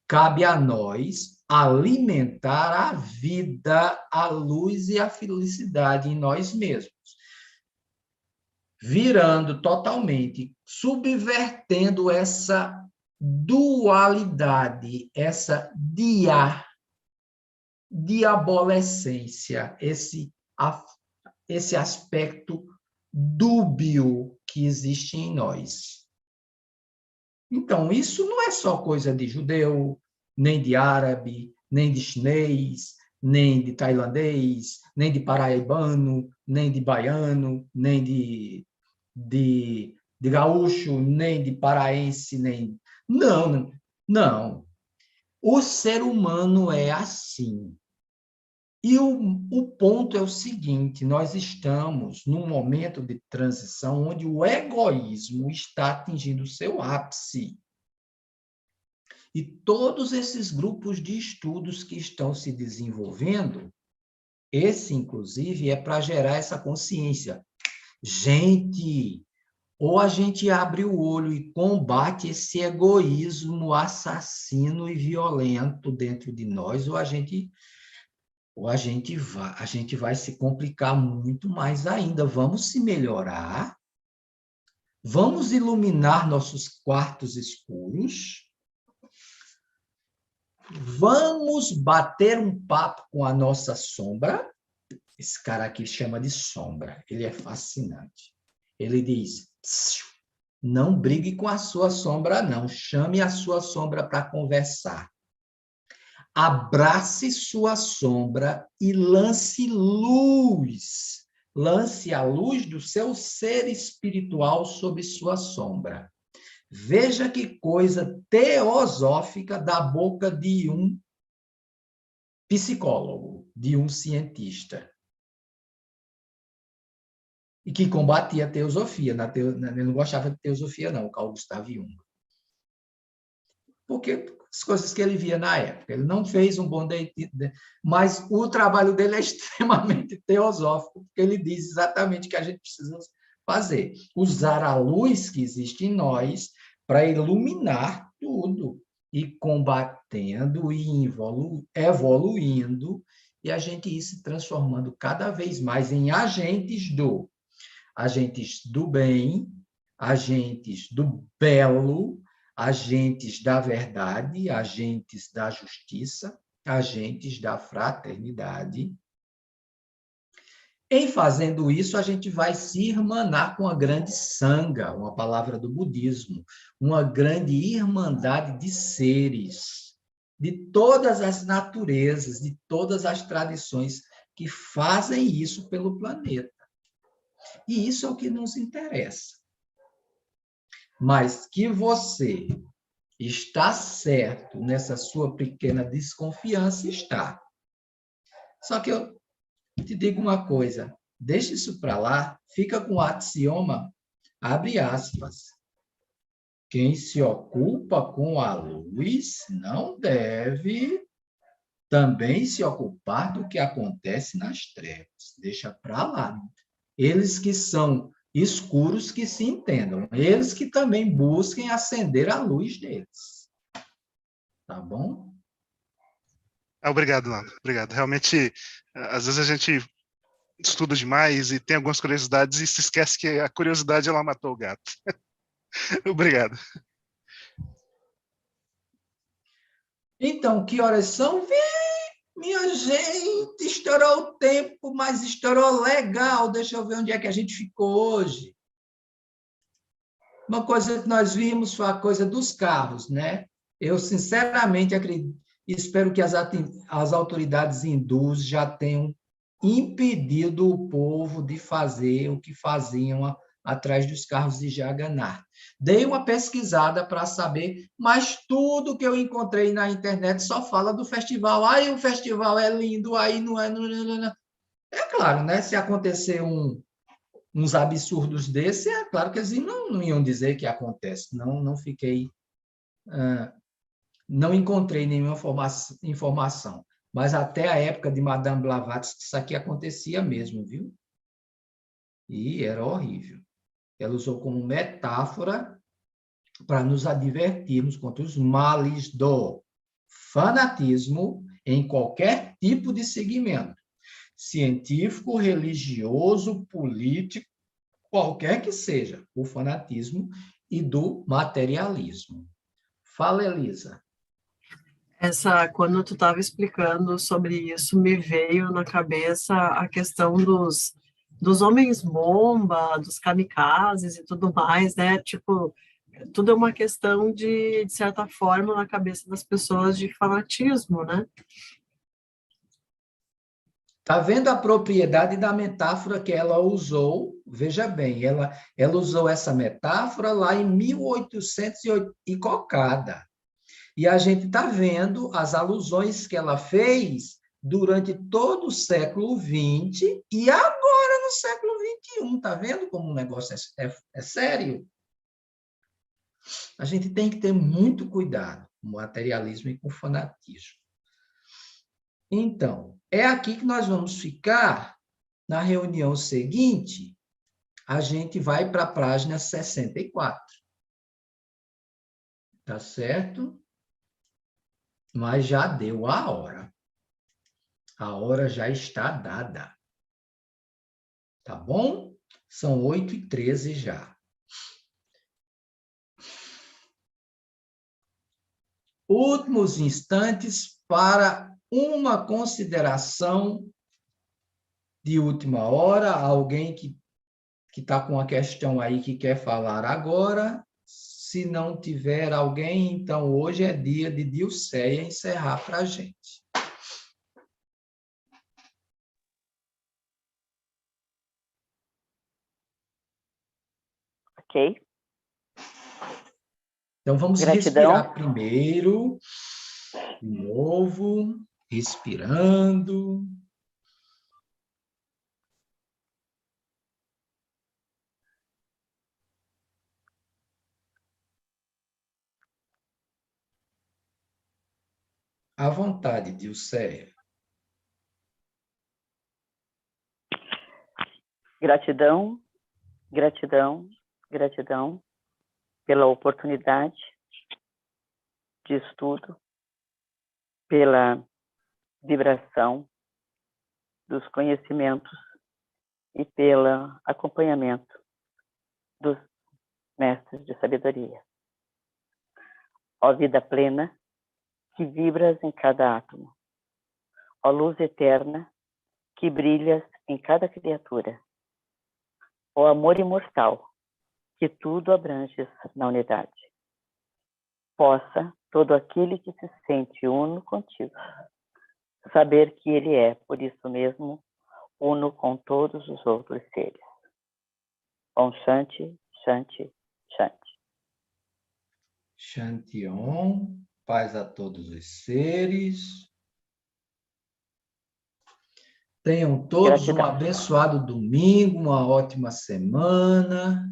Cabe a nós alimentar a vida, a luz e a felicidade em nós mesmos, virando totalmente, subvertendo essa dualidade, essa diabolescência, esse aspecto dúbio que existe em nós. Então, isso não é só coisa de judeu, nem de árabe, nem de chinês, nem de tailandês, nem de paraibano, nem de baiano, nem de gaúcho, nem de paraense, nem... Não, não. O ser humano é assim. E o ponto é o seguinte: nós estamos num momento de transição onde o egoísmo está atingindo o seu ápice. E todos esses grupos de estudos que estão se desenvolvendo, esse, inclusive, é para gerar essa consciência. Gente, ou a gente abre o olho e combate esse egoísmo assassino e violento dentro de nós, ou a gente vai se complicar muito mais ainda. Vamos se melhorar, vamos iluminar nossos quartos escuros, vamos bater um papo com a nossa sombra. Esse cara aqui chama de sombra, ele é fascinante. Ele diz: não brigue com a sua sombra, não, chame a sua sombra para conversar. Abrace sua sombra e lance luz. Lance a luz do seu ser espiritual sobre sua sombra. Veja que coisa teosófica da boca de um psicólogo, de um cientista. E que combatia a teosofia. Ele não gostava de teosofia, não, o Carl Gustav Jung. Porque as coisas que ele via na época. Ele não fez um bom mas o trabalho dele é extremamente teosófico, porque ele diz exatamente o que a gente precisa fazer. Usar a luz que existe em nós para iluminar tudo, e combatendo e evoluindo, e a gente ir se transformando cada vez mais em agentes do bem, agentes do belo, agentes da verdade, agentes da justiça, agentes da fraternidade. Em fazendo isso, a gente vai se irmanar com a grande sangha, uma palavra do budismo, uma grande irmandade de seres, de todas as naturezas, de todas as tradições que fazem isso pelo planeta. E isso é o que nos interessa. Mas que você está certo nessa sua pequena desconfiança, está. Só que eu te digo uma coisa, deixa isso para lá, fica com o axioma, abre aspas, Quem se ocupa com a luz não deve também se ocupar do que acontece nas trevas. Deixa para lá. Eles que são escuros que se entendam. Eles que também busquem acender a luz deles. Tá bom? Obrigado, Nando. Obrigado. Realmente, às vezes a gente estuda demais e tem algumas curiosidades e se esquece que a curiosidade ela matou o gato. Obrigado. Então, que horas são? Minha gente, estourou o tempo, mas estourou legal. Deixa eu ver onde é que a gente ficou hoje. Uma coisa que nós vimos foi a coisa dos carros, né? Eu, sinceramente, acredito, espero que as autoridades hindus já tenham impedido o povo de fazer o que faziam atrás dos carros de Jagannath. Dei uma pesquisada para saber, mas tudo que eu encontrei na internet só fala do festival. Aí o festival é lindo, aí não é... Não. É claro, né? Se acontecer uns absurdos desses, é claro que eles não iam dizer que acontece. Não fiquei... não encontrei nenhuma informação. Mas até a época de Madame Blavatsky, isso aqui acontecia mesmo, viu? E era horrível. Ela usou como metáfora para nos advertirmos contra os males do fanatismo em qualquer tipo de segmento, científico, religioso, político, qualquer que seja, o fanatismo e do materialismo. Fala, Elisa. Quando tu estava explicando sobre isso, me veio na cabeça a questão dos homens-bomba, dos kamikazes e tudo mais, né? Tipo, tudo é uma questão de certa forma, na cabeça das pessoas de fanatismo, né? Está vendo a propriedade da metáfora que ela usou? Veja bem, ela usou essa metáfora lá em 1800 e cocada. E a gente está vendo as alusões que ela fez durante todo o século XX e agora no século XXI. Está vendo como o negócio é sério? A gente tem que ter muito cuidado com o materialismo e com o fanatismo. Então, é aqui que nós vamos ficar. Na reunião seguinte, a gente vai para a página 64. Tá certo? Mas já deu a hora. A hora já está dada. Tá bom? São 8h13 já. Últimos instantes para uma consideração de última hora. Alguém que está com uma questão aí que quer falar agora. Se não tiver alguém, então hoje é dia de Dilceia encerrar para a gente. Ok. Então, vamos Gratidão. respirar primeiro, de novo, respirando. À vontade, Dilceia. Gratidão, gratidão, gratidão pela oportunidade de estudo, pela vibração dos conhecimentos e pelo acompanhamento dos mestres de sabedoria. Ó vida plena, que vibras em cada átomo. Ó luz eterna, que brilhas em cada criatura. Ó amor imortal, que tudo abranges na unidade. Possa todo aquele que se sente uno contigo saber que ele é, por isso mesmo, uno com todos os outros seres. Om Shanti, Shanti, Shanti. Shanti Om, paz a todos os seres. Tenham todos um abençoado domingo, uma ótima semana.